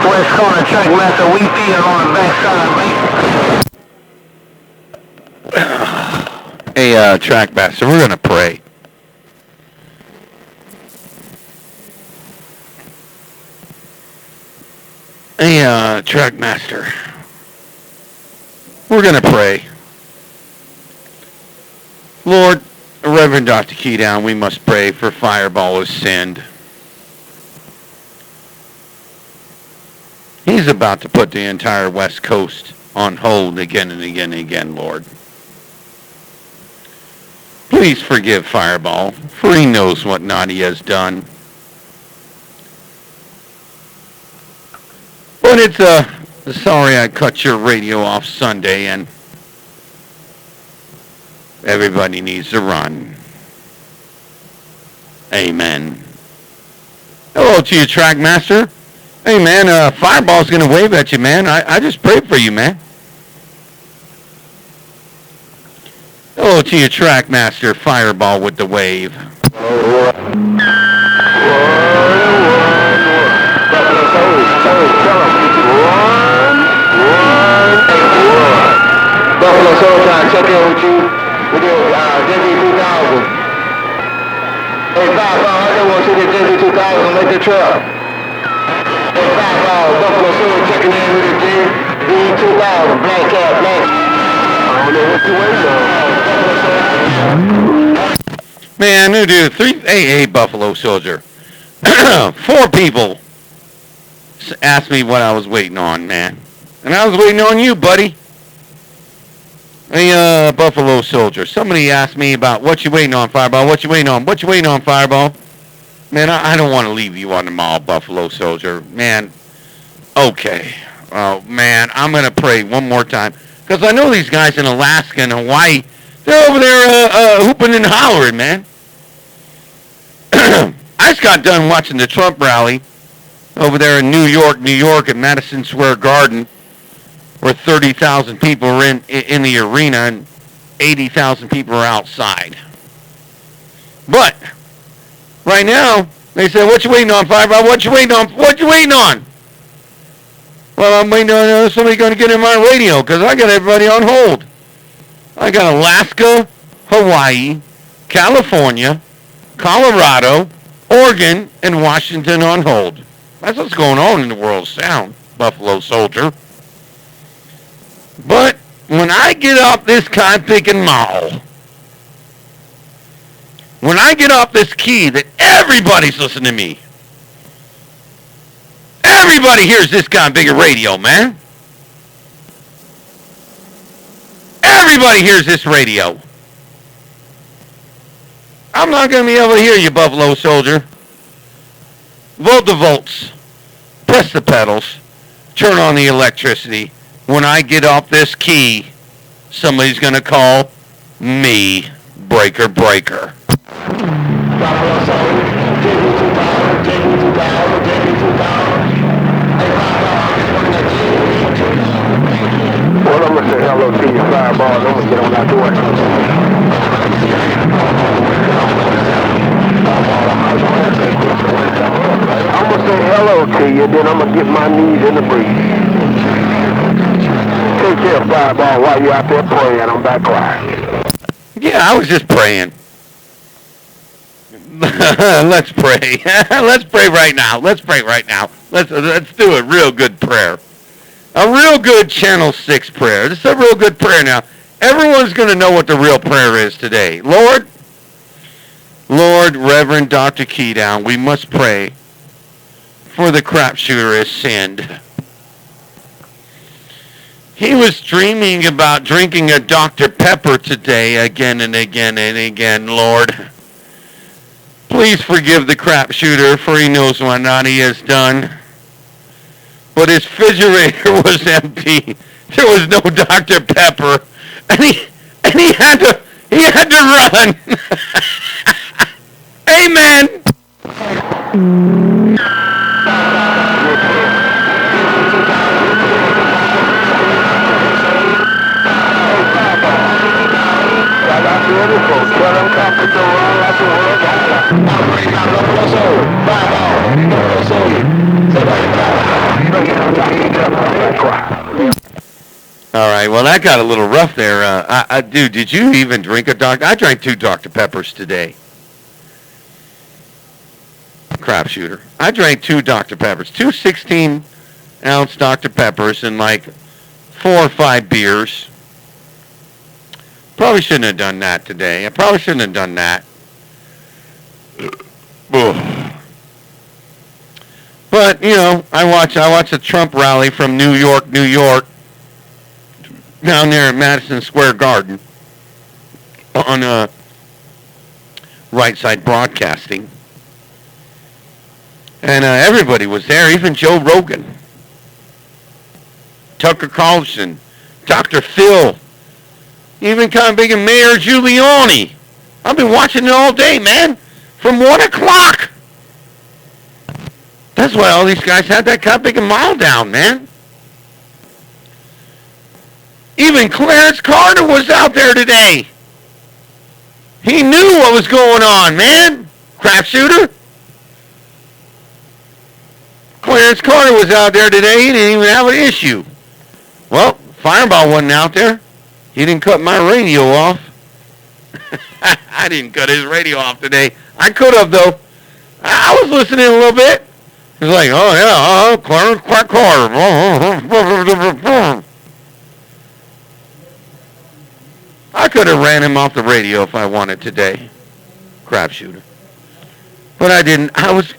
West corner, Trackmaster, we feel on the backside, mate. Hey, Trackmaster, we're gonna pray. Hey, Trackmaster, we're gonna pray. Lord, Reverend Dr. Keydown, we must pray for Fireball has sinned. He's about to put the entire West Coast on hold again and again and again, Lord. Please forgive Fireball, for he knows what not he has done. But it's sorry I cut your radio off Sunday, and everybody needs to run. Amen. Hello to you, Trackmaster. Hey, man, Fireball's going to wave at you, man. I just prayed for you, man. Hello to you, Trackmaster. Fireball with the wave. Buffalo Soul trying to check in with you. We did JV2000. Hey, Fireball, I just want you to get JV2000 and make the trip. Hey, Fireball, Buffalo Soul checking in with the JV2000. Black cat, black. I don't know what you waiting on. Man, new dude, hey, Buffalo Soldier. 4 people asked me what I was waiting on, man. And I was waiting on you, buddy. Hey, Buffalo Soldier. Somebody asked me about what you waiting on, Fireball. What you waiting on? What you waiting on, Fireball? Man, I don't want to leave you on the mall, Buffalo Soldier. Man, okay. Oh, man, I'm going to pray one more time. Because I know these guys in Alaska and Hawaii, they're over there hooping and hollering, man. I just got done watching the Trump rally over there in New York at Madison Square Garden, where 30,000 people were in the arena and 80,000 people are outside. But right now, they say, what you waiting on, Fireball? What you waiting on? What you waiting on? Well, I'm waiting on somebody going to get in my radio because I got everybody on hold. I got Alaska, Hawaii, California, Colorado, Oregon, and Washington on hold. That's what's going on in the world of sound, Buffalo Soldier. But when I get off this cotton-picking mall, when I get off this key that everybody's listening to me, everybody hears this cotton-picking radio, man. Everybody hears this radio. I'm not going to be able to hear you, Buffalo Soldier. Vote the volts. Press the pedals. Turn on the electricity. When I get off this key, somebody's going to call me Breaker. Well, I'm going to say hello to you, Fireball. I'm going to get on that door. I'm going to say hello to you, then I'm going to get my knees in the breeze. Take care, Fireball, while you're out there praying. I'm back quiet. Yeah, I was just praying. Let's pray. Let's pray right now. Let's do a real good prayer. A real good Channel 6 prayer. This is a real good prayer now. Everyone's going to know what the real prayer is today. Lord, Reverend Dr. Keydown, we must pray for the crap shooter has sinned. He was dreaming about drinking a Dr. Pepper today again and again and again, Lord. Please forgive the crap shooter, for he knows what not he has done. But his refrigerator was empty. There was no Dr. Pepper. And he had to run. Amen. right. Well, that got a little rough there. Dude, did you even drink a Dr. I drank 2 Dr. Peppers today. Crapshooter. I drank 2 Dr. Peppers. 2 16-ounce Dr. Peppers and like 4 or 5 beers. Probably shouldn't have done that today. I probably shouldn't have done that. But, you know, I watch a Trump rally from New York, down there at Madison Square Garden on Right Side Broadcasting. And everybody was there, even Joe Rogan, Tucker Carlson, Dr. Phil, even kind of big Mayor Giuliani. I've been watching it all day, man, from 1 o'clock. That's why all these guys had that kind of big mile down, man. Even Clarence Carter was out there today. He knew what was going on, man. Crapshooter. Clarence Carter was out there today. He didn't even have an issue. Well, Fireball wasn't out there. He didn't cut my radio off. I didn't cut his radio off today. I could have, though. I was listening a little bit. He was like, oh, yeah, Clarence Carter. I could have ran him off the radio if I wanted today. Crapshooter. But I didn't. I was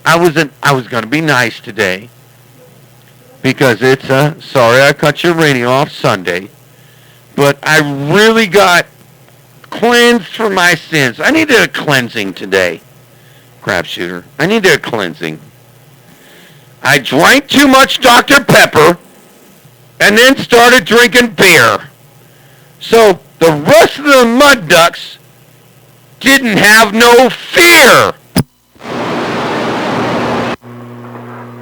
going to be nice today. Because it's sorry I cut your radio off Sunday. But I really got cleansed from my sins. I needed a cleansing today. Crapshooter. I needed a cleansing. I drank too much Dr. Pepper and then started drinking beer. So the rest of the mud ducks didn't have no fear.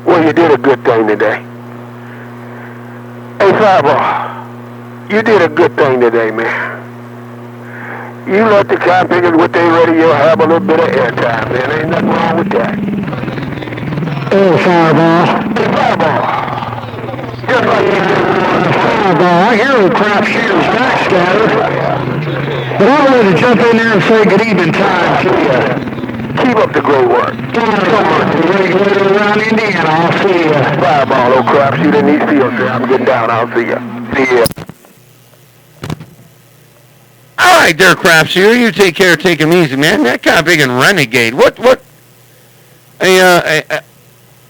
Well, you did a good thing today. Hey, Fireball, you did a good thing today, man. You let the company with their radio have a little bit of airtime, man. Ain't nothing wrong with that. Hey, Fireball. Hey, Fireball. Just like you did. Fireball, I hear the Crapshooter's backscatter. But I wanted to jump in there and say good evening time to you. Keep up the great work. The regulator around Indiana, I'll see you. Fireball, old Crapshooter in these fields, sir. I'm getting down. I'll see you. See ya. All right, there, Crapshooter. You take care of taking him easy, man. That kind of big and renegade. What?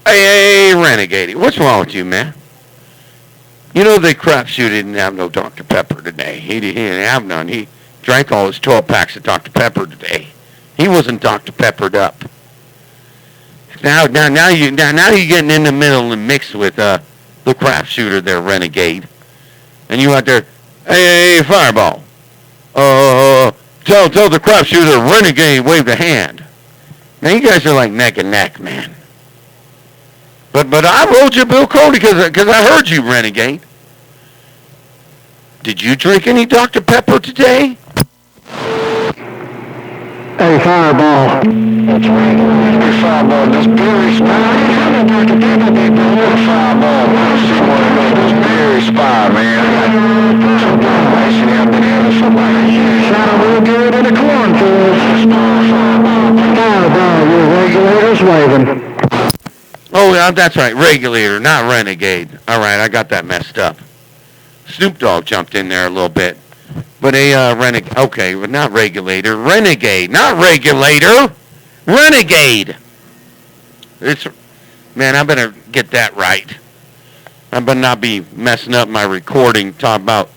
Hey, renegade. What's wrong with you, man? You know the Crapshooter didn't have no Dr. Pepper today. He didn't have none. He drank all his 12 packs of Dr. Pepper today. He wasn't Dr. Peppered up. Now you're getting in the middle and mixed with the Crapshooter there, renegade. And you out there, hey, Fireball. Tell the Crapshooter, renegade, wave the hand. Now you guys are like neck and neck, man. But I rolled you, Bill Cody, because I heard you, renegade. Did you drink any Dr. Pepper today? Hey, Fireball. That's right. Hey, Fireball, this beer is fine. Dr. Pepper, they bring a Fireball. I see what it is. This beer is fine, man. Sounded real good in the cornfield. Fireball, your regulator's waving. Oh, yeah, that's right. Regulator, not renegade. All right, I got that messed up. Snoop Dogg jumped in there a little bit. But a renegade. Okay, but not regulator. Renegade. Not regulator. Renegade. Man, I better get that right. I better not be messing up my recording talking about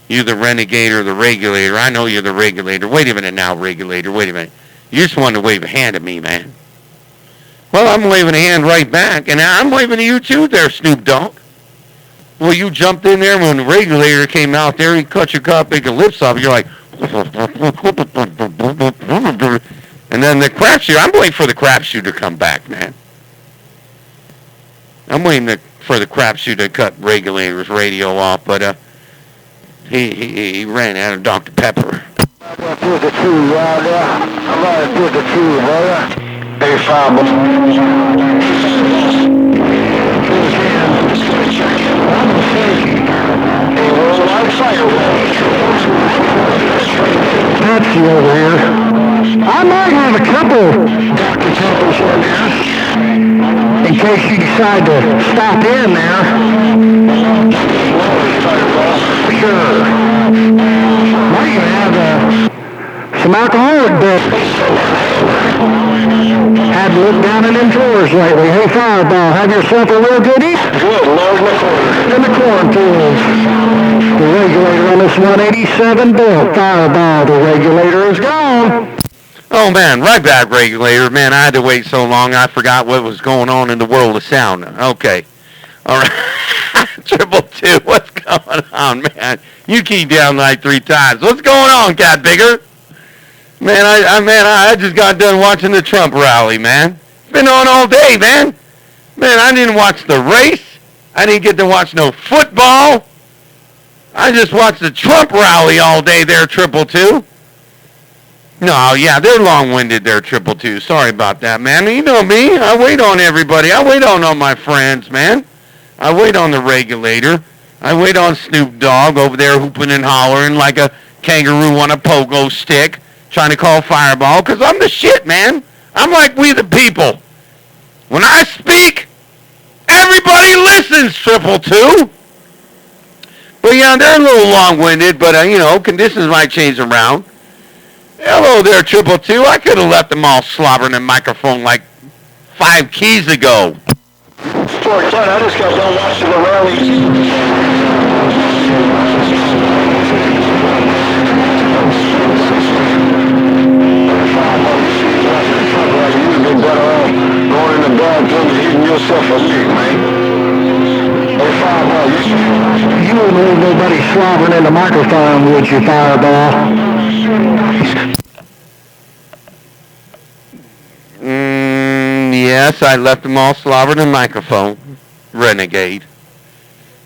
you the renegade or the regulator. I know you're the regulator. Wait a minute now, regulator. Wait a minute. You just wanted to wave a hand at me, man. Well, I'm waving a hand right back, and I'm waving to you too there, Snoop Dogg. Well, you jumped in there when the regulator came out there, he cut your big lips off, you're like, and then the Crapshooter, I'm waiting for the Crapshooter to come back, man. I'm waiting for the Crapshooter to cut regulator's radio off, but he ran out of Dr. Pepper. I'm going to put the tree right there. I'm going to put the tree, brother. Hey, Fireball. Hey, well, I'm fighting case you decide to stop in there. Sure. Might even have some alcoholic beverages. Had to look down in them drawers lately. Hey, Fireball, have yourself a real good evening. Good, Lord, In the cornfield. The regulator on this 187 built. Fireball, the regulator is gone. Oh, man, right back, regulator. Man, I had to wait so long, I forgot what was going on in the world of sound. Okay. All right. Trippl2, what's going on, man? You keyed down like 3 times. What's going on, Cat Bigger? Man, I just got done watching the Trump rally, man. It's been on all day, man. Man, I didn't watch the race. I didn't get to watch no football. I just watched the Trump rally all day there, Trippl2. No, yeah, they're long-winded there, Trippl2. Sorry about that, man. You know me. I wait on everybody. I wait on all my friends, man. I wait on the regulator. I wait on Snoop Dogg over there hooping and hollering like a kangaroo on a pogo stick, trying to call Fireball, because I'm the shit, man. I'm like we the people. When I speak, everybody listens, Trippl2. But yeah, they're a little long-winded, but, conditions might change around. Hello there, Trippl2. I could have left them all slobbering the microphone like 5 keys ago. Sport 10, I just got done watching the rally. You'd be better off going in the bathroom and eating yourself a meat, man. Hey, Fireball, You wouldn't leave nobody slobbering in the microphone, would you, Fireball? Yes, I left them all slobbering in the microphone. Renegade.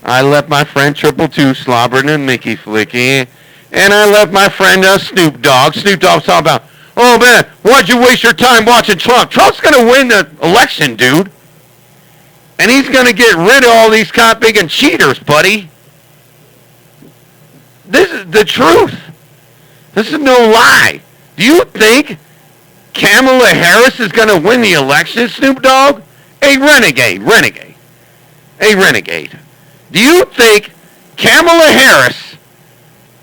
I left my friend Trippl2 slobbering in Mickey Flicky. And I left my friend Snoop Dogg. Snoop Dogg's talking about, oh man, why'd you waste your time watching Trump? Trump's going to win the election, dude. And he's going to get rid of all these cop-big and cheaters, buddy. This is the truth. This is no lie. Do you think Kamala Harris is going to win the election, Snoop Dogg? A renegade. A renegade. Do you think Kamala Harris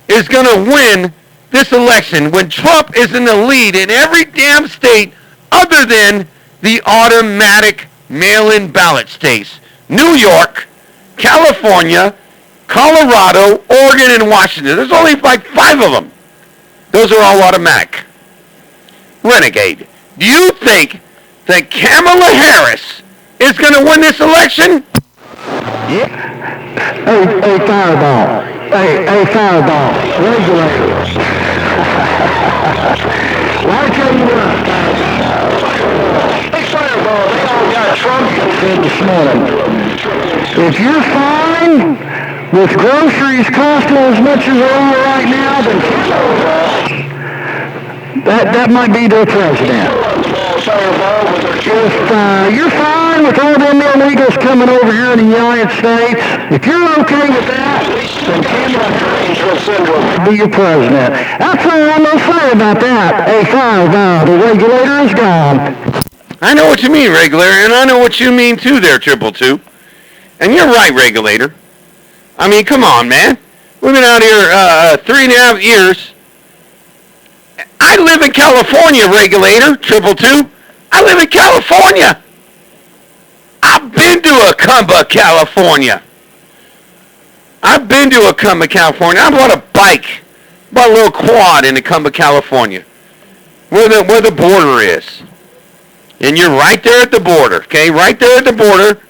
is going to win this election when Trump is in the lead in every damn state other than the automatic mail-in ballot states? New York, California, Colorado, Oregon, and Washington. There's only like 5 of them. Those are all automatic. Renegade. Do you think that Kamala Harris is going to win this election? Yeah. Hey, Fireball. Hey, Fireball. Regulator. Why tell you what? Hey, Fireball, they all got Trump Said this morning. If you're fine with groceries costing as much as they are right now, then that might be their president. If you're fine with all them illegals coming over here in the United States, if you're okay with that, then Kamala be your president. That's all I'm going to say about that. Hey, Fireball, the regulator is gone. I know what you mean, regulator, and I know what you mean too there, Trippl2. And you're right, regulator. I mean, come on, man. We've been out here 3.5 years. I live in California, regulator, Trippl2. I live in California. I've been to Acumba, California. I bought a bike, bought a little quad in Acumba, California, where the border is. And you're right there at the border, okay? Right there at the border.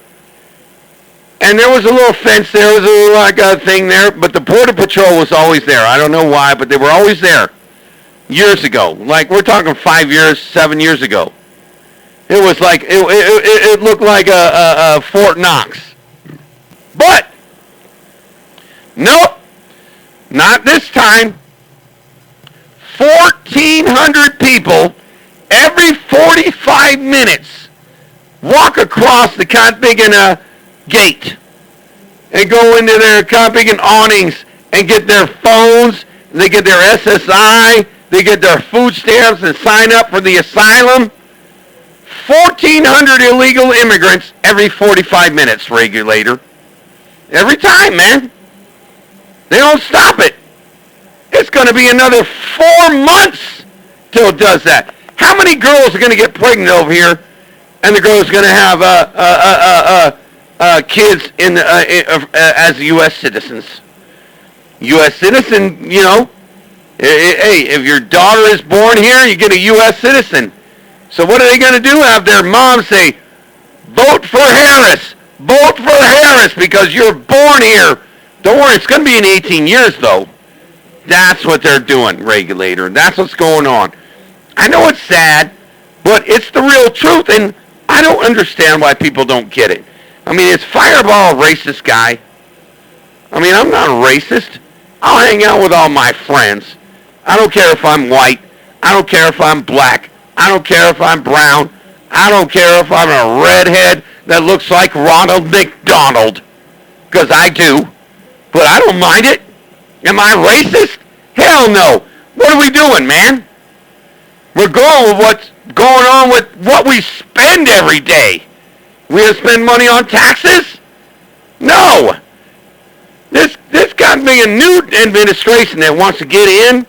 And there was a little fence there. There was a little, like a thing there. But the Border Patrol was always there. I don't know why, but they were always there. Years ago. Like, we're talking 5 years, 7 years ago. It was like, it looked like a Fort Knox. But, nope. Not this time. 1,400 people every 45 minutes walk across the Cottbiggen gate and go into their Cottbiggen awnings and get their phones, they get their SSI, they get their food stamps and sign up for the asylum. 1,400 illegal immigrants every 45 minutes, regulator. Every time, man. They don't stop it. It's going to be another 4 months till it does that. How many girls are going to get pregnant over here, and the girl's going to have kids as U.S. citizens? U.S. citizen, you know. Hey, if your daughter is born here, you get a U.S. citizen. So what are they going to do? Have their mom say, vote for Harris. Vote for Harris because you're born here. Don't worry, it's going to be in 18 years, though. That's what they're doing, regulator. That's what's going on. I know it's sad, but it's the real truth, and I don't understand why people don't get it. I mean, is Fireball a racist guy? I mean, I'm not a racist. I'll hang out with all my friends. I don't care if I'm white. I don't care if I'm black. I don't care if I'm brown. I don't care if I'm a redhead that looks like Ronald McDonald, because I do. But I don't mind it. Am I racist? Hell no. What are we doing, man? We're going with what's going on with what we spend every day. We gonna spend money on taxes? No. This got to be a new administration that wants to get in,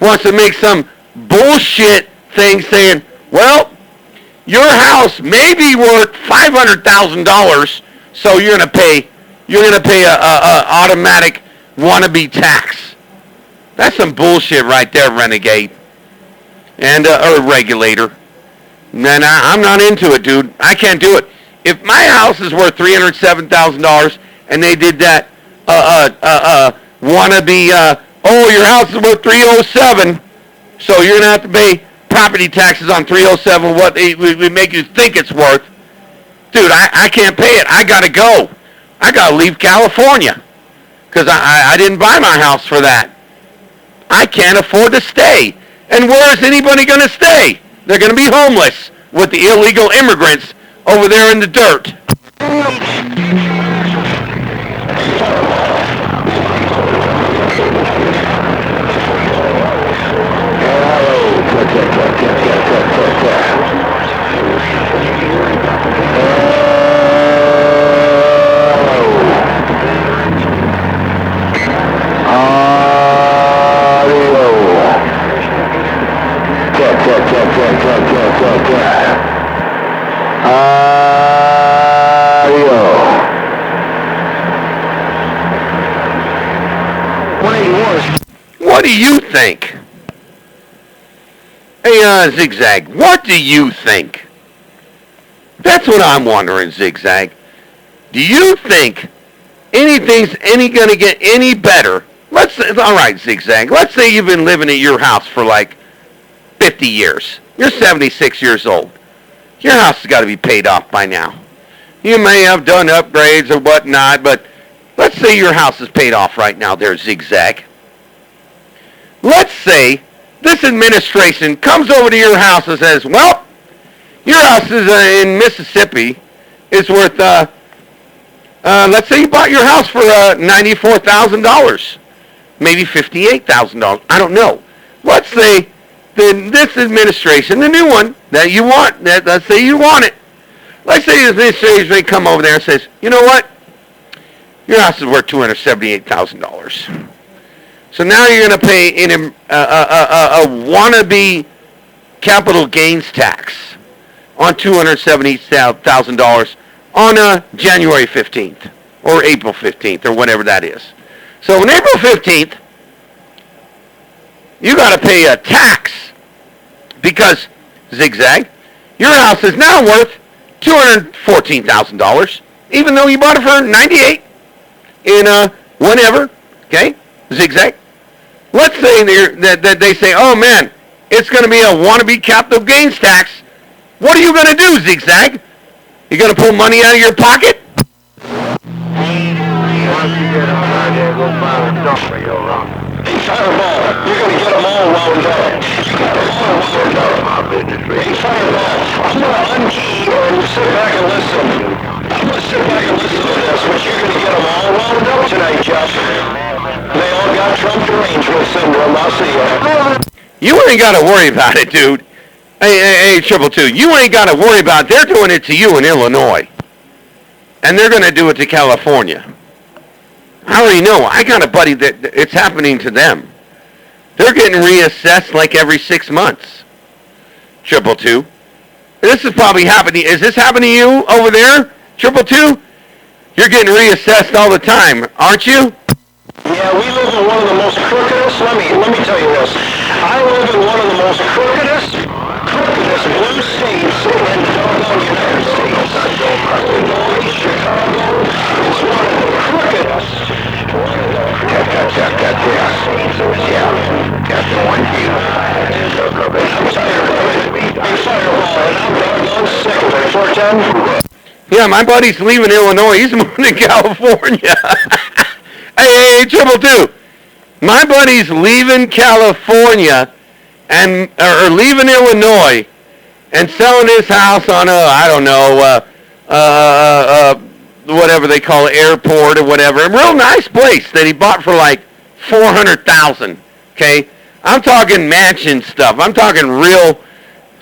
wants to make some bullshit thing saying, well, your house may be worth $500,000, so you're gonna pay a automatic wannabe tax. That's some bullshit right there, renegade, and or regulator. Man, I'm not into it, dude. I can't do it. If my house is worth $307,000 and they did that, wannabe, your house is worth 307, so you're gonna have to pay property taxes on 307. What we make you think it's worth, dude. I can't pay it. I gotta go. I gotta leave California because I didn't buy my house for that. I can't afford to stay. And where is anybody gonna stay? They're gonna be homeless with the illegal immigrants over there in the dirt. What do you think? Hey, Zigzag, what do you think? That's what I'm wondering, Zigzag. Do you think anything's gonna get any better? All right, Zigzag, let's say you've been living at your house for like 50 years. You're 76 years old. Your house has got to be paid off by now. You may have done upgrades or whatnot, but let's say your house is paid off right now there, Zigzag. Let's say this administration comes over to your house and says, well, your house is in Mississippi. It's worth, let's say you bought your house for $94,000, maybe $58,000. I don't know. Let's say this administration, the new one that you want, let's say you want it. Let's say this administration may come over there and says, you know what? Your house is worth $278,000. So now you're going to pay a wannabe capital gains tax on $270,000 on January 15th or April 15th or whatever that is. So on April 15th, you got to pay a tax because, Zigzag, your house is now worth $214,000, even though you bought it for $98 in whenever, okay, Zigzag. Let's say that they say, oh man, it's going to be a wannabe capital gains tax. What are you going to do, Zigzag? You going to pull money out of your pocket? Fireball, you're going to get them all wound up. Hey, Fireball, I'm going to unkey and sit back and listen. I'm going to sit back and listen to this, but you're going to get them all wound up tonight, Jeff. They all got Trump derangement syndrome. I'll see you. You ain't got to worry about it, dude. Hey, Trippl2, you ain't got to worry about it. They're doing it to you in Illinois. And they're going to do it to California. I already know. I got a buddy that it's happening to them. They're getting reassessed like every 6 months. Trippl2. This is probably happening. Is this happening to you over there, Trippl2? You're getting reassessed all the time, aren't you? Yeah, we live in one of the most crookedest. Let me tell you this. I live in one of the most crookedest blue states in the doggone United States. Illinois, Chicago is one of the crookedest. Yeah, my buddy's leaving Illinois. He's moving to California. Hey, Trippl2. My buddy's leaving California or leaving Illinois and selling his house on whatever they call it, airport or whatever. A real nice place that he bought for like $400,000. Okay, I'm talking mansion stuff. I'm talking real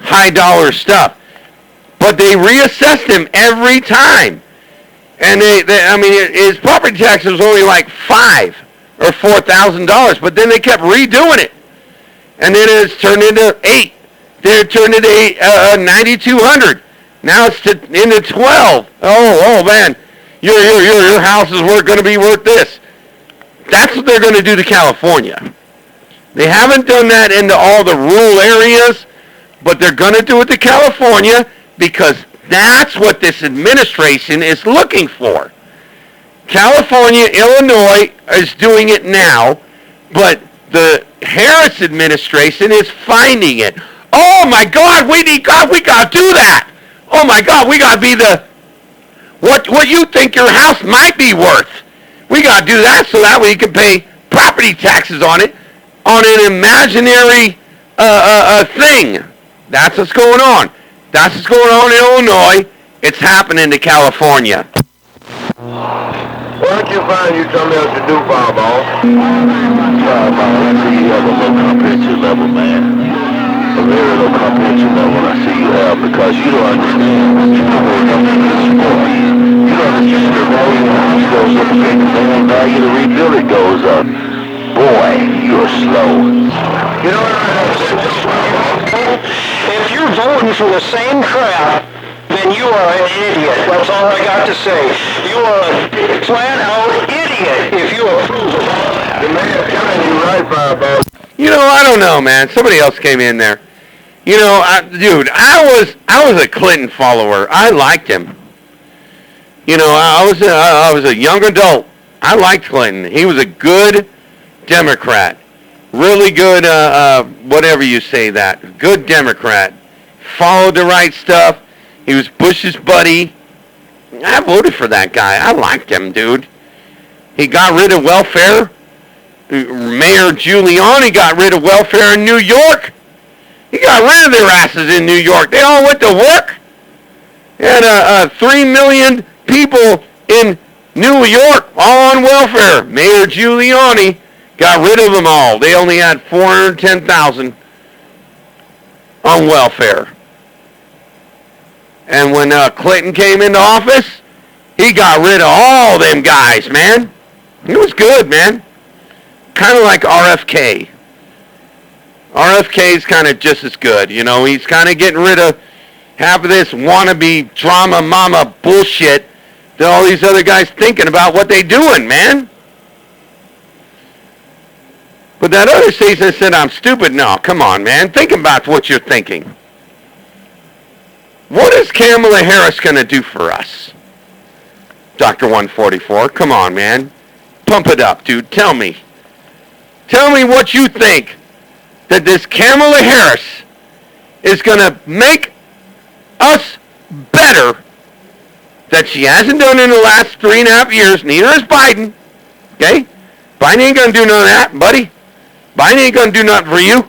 high dollar stuff. But they reassessed him every time. And his property tax was only like $5,000 or $4,000, but then they kept redoing it, and then it's turned into $8,000. Then it turned into $9,200. Now it's into $12,000. Oh man, your house is going to be worth this. That's what they're going to do to California. They haven't done that into all the rural areas, but they're going to do it to California because that's what this administration is looking for. California, Illinois is doing it now, but the Harris administration is finding it. Oh my God, we got to do that. Oh my God, we got to be what you think your house might be worth. We got to do that so that way you can pay property taxes on it, on an imaginary thing. That's what's going on. That's what's going on in Illinois. It's happening to California. Why don't you find you something else to do, Fireball? Fireball, I see you have a low comprehensive level, man. A very low comprehensive level I see you have because you don't understand what you're doing up in this sport. You don't understand the value of the house goes up, the value of the rebuilding goes up. Boy, you're slow. You know what I understand? If you're voting for the same crap, then you are an idiot. That's all I got to say. You are a flat-out idiot if you approve of all that. The man's telling you right, Fireball. You know, I don't know, man. Somebody else came in there. You know, I was a Clinton follower. I liked him. You know, I was a young adult. I liked Clinton. He was a good Democrat. Really good, whatever you say that. Good Democrat. Followed the right stuff. He was Bush's buddy. I voted for that guy. I liked him, dude. He got rid of welfare. Mayor Giuliani got rid of welfare in New York. He got rid of their asses in New York. They all went to work. He had 3 million people in New York all on welfare. Mayor Giuliani got rid of them all. They only had 410,000 on welfare. And when Clinton came into office, he got rid of all them guys, man. It was good, man. Kind of like RFK. RFK's kind of just as good, you know. He's kind of getting rid of half of this wannabe drama mama bullshit that all these other guys thinking about what they doing, man. But that other season said I'm stupid. No, come on, man. Think about what you're thinking. What is Kamala Harris going to do for us? Dr. 144, come on, man. Pump it up, dude. Tell me. Tell me what you think that this Kamala Harris is going to make us better that she hasn't done in the last 3.5 years. Neither is Biden. Okay? Biden ain't going to do none of that, buddy. Biden ain't going to do nothing for you.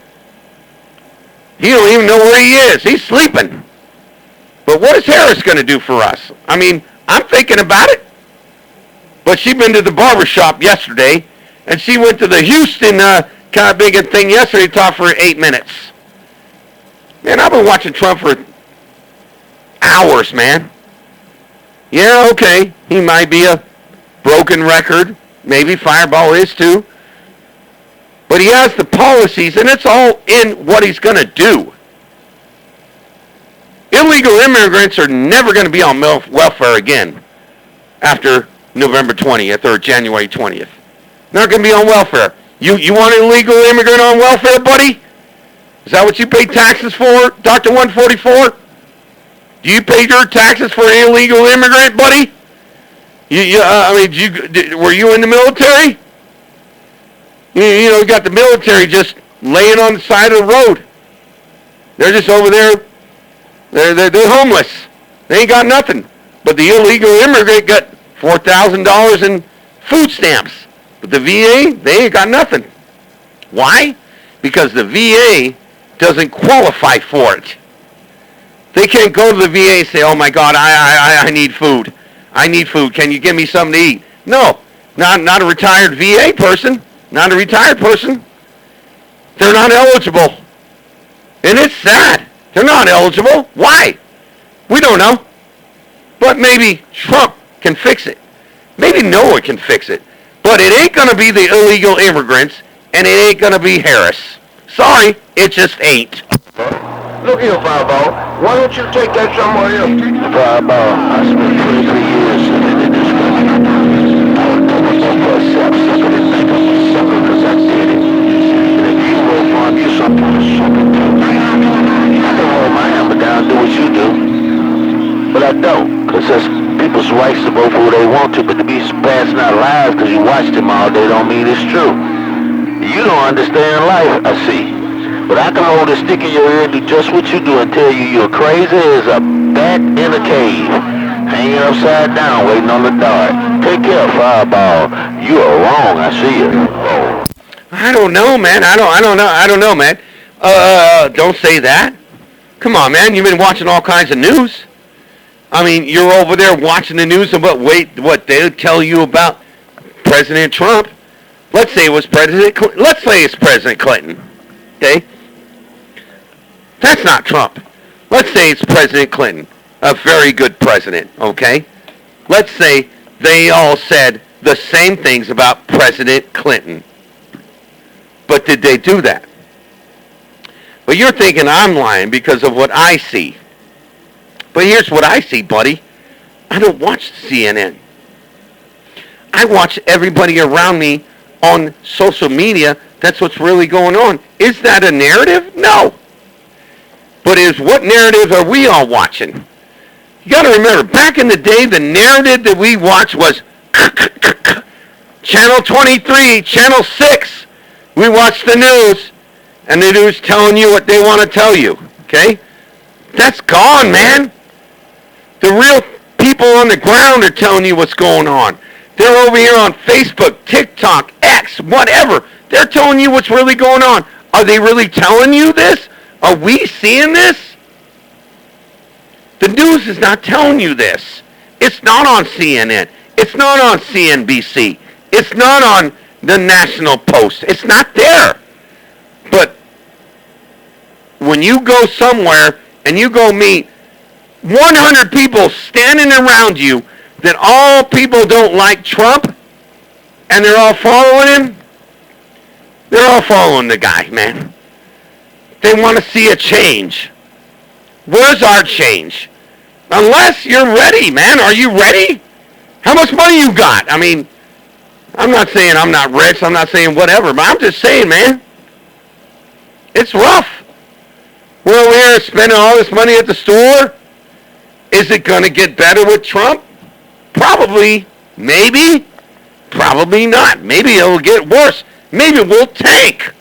He don't even know where he is. He's sleeping. But what is Harris going to do for us? I mean, I'm thinking about it. But she been to the barbershop yesterday, and she went to the Houston kind of big thing yesterday, talked for 8 minutes. Man, I've been watching Trump for hours, man. Yeah, okay, he might be a broken record. Maybe Fireball is too. But he has the policies, and it's all in what he's going to do. Illegal immigrants are never going to be on welfare again after November 20th or January 20th. Not going to be on welfare. You want an illegal immigrant on welfare, buddy? Is that what you pay taxes for, Dr. 144? Do you pay your taxes for an illegal immigrant, buddy? Were you in the military? You got the military just laying on the side of the road. They're just over there. They're homeless. They ain't got nothing. But the illegal immigrant got $4,000 in food stamps. But the VA, they ain't got nothing. Why? Because the VA doesn't qualify for it. They can't go to the VA and say, oh my God, I need food. I need food. Can you give me something to eat? No, not a retired VA person. Not a retired person. They're not eligible. And it's sad. They're not eligible. Why? We don't know. But maybe Trump can fix it. Maybe no one can fix it. But it ain't going to be the illegal immigrants, and it ain't going to be Harris. Sorry, it just ain't. Look here, Fireball. Why don't you take that somewhere else? Fireball, I spent 23 years living in this country. I would never go for a sapsucker to think I'm a sucker because I did it. And if you will farm you something to sucker do, I can hold my hammer down and do what you do. But I don't, because that's people's rights to vote for who they want to, but to be passing out lies because you watch them all day don't mean it's true. You don't understand life, I see. But I can hold a stick in your ear and do just what you do and tell you you're crazy as a bat in a cave, hanging upside down, waiting on the dart. Take care, Fireball. You are wrong. I see you. I don't know, man. I don't know, man. Don't say that. Come on, man. You've been watching all kinds of news. I mean, you're over there watching the news and what they'll tell you about President Trump. Let's say it was Let's say it's President Clinton. Okay? That's not Trump. Let's say it's President Clinton, a very good president, okay? Let's say they all said the same things about President Clinton. But did they do that? Well, you're thinking I'm lying because of what I see. But here's what I see, buddy. I don't watch CNN. I watch everybody around me on social media. That's what's really going on. Is that a narrative? No. But what narrative are we all watching? You got to remember, back in the day, the narrative that we watched was Channel 23, Channel 6. We watched the news, and the news telling you what they want to tell you. Okay? That's gone, man. The real people on the ground are telling you what's going on. They're over here on Facebook, TikTok, X, whatever. They're telling you what's really going on. Are they really telling you this? Are we seeing this? The news is not telling you this. It's not on CNN. It's not on CNBC. It's not on the National Post. It's not there. But when you go somewhere and you go meet 100 people standing around you that all people don't like Trump and they're all following him, they're all following the guy, man. They want to see a change. Where's our change? Unless you're ready, man. Are you ready? How much money you got? I mean, I'm not saying I'm not rich. I'm not saying whatever. But I'm just saying, man. It's rough. We're over here spending all this money at the store. Is it going to get better with Trump? Probably. Maybe. Probably not. Maybe it'll get worse. Maybe we'll tank.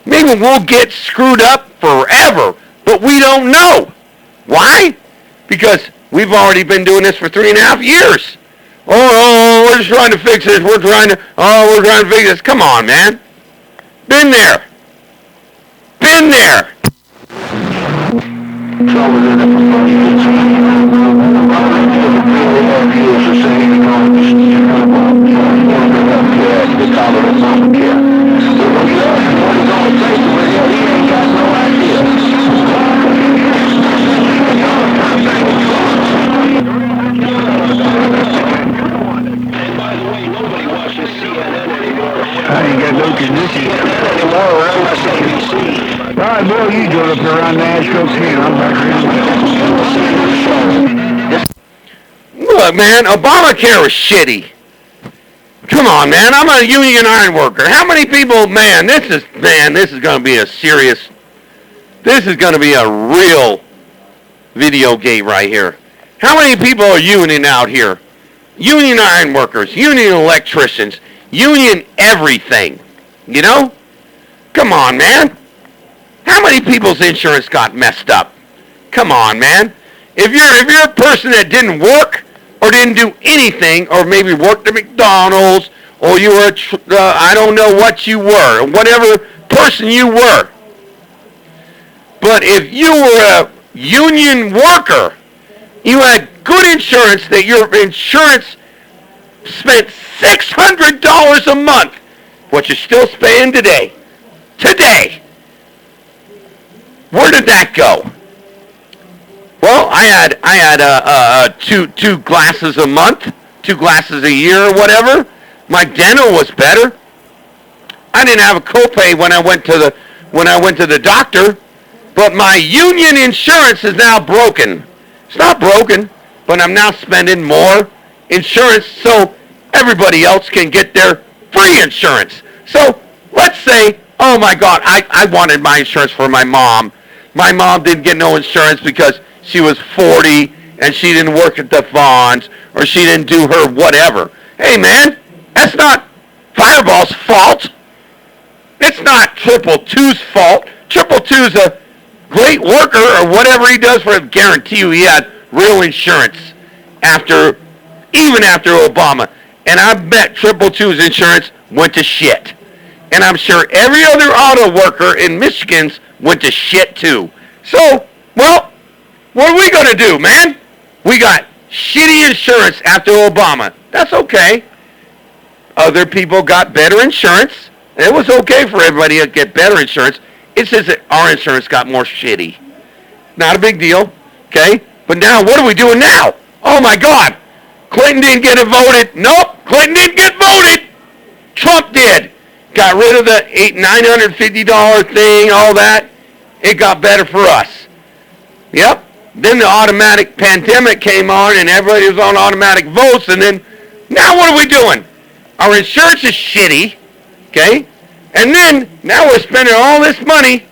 Maybe we'll get screwed up forever, but we don't know. Why? Because we've already been doing this for 3.5 years. Oh, we're just trying to fix this. We're trying to fix this. Come on, man. Been there. anymore around my CBC. All right, Bill, you drove up here around Nashville, too. I'm back here. Look, man, Obamacare was shitty. Come on, man. I'm a union iron worker. How many people, man, this is going to be a serious, this is going to be a real video game right here. How many people are union out here? Union iron workers, union electricians, union everything. You know? Come on, man. How many people's insurance got messed up? Come on, man. If you're a person that didn't work or didn't do anything, or maybe worked at McDonald's, or you were I don't know what you were, whatever person you were. But if you were a union worker, you had good insurance, that your insurance spent $600 a month, what you're still paying today. Today. Where did that go? Well, I had two glasses a month, 2 glasses a year or whatever. My dental was better. I didn't have a copay when I went to the doctor, but my union insurance is now broken. It's not broken, but I'm now spending more insurance so everybody else can get their free insurance. So let's say, oh my God, I wanted my insurance for my mom. My mom didn't get no insurance because she was 40 and she didn't work at the Vons, or she didn't do her whatever. Hey man, that's not Fireball's fault. It's not Trippl2's fault. Trippl2's a great worker, or whatever he does for him. Guarantee you he had real insurance even after Obama. And I bet Trippl2's insurance went to shit. And I'm sure every other auto worker in Michigan's went to shit too. So, well, what are we going to do, man? We got shitty insurance after Obama. That's okay. Other people got better insurance. It was okay for everybody to get better insurance. It's just that our insurance got more shitty. Not a big deal, okay? But now, what are we doing now? Oh my God. Clinton didn't get voted. Nope, Clinton didn't get voted. Trump did. Got rid of the $950 thing, all that. It got better for us. Yep. Then the automatic pandemic came on and everybody was on automatic votes, and then now what are we doing? Our insurance is shitty, okay? And then now we're spending all this money.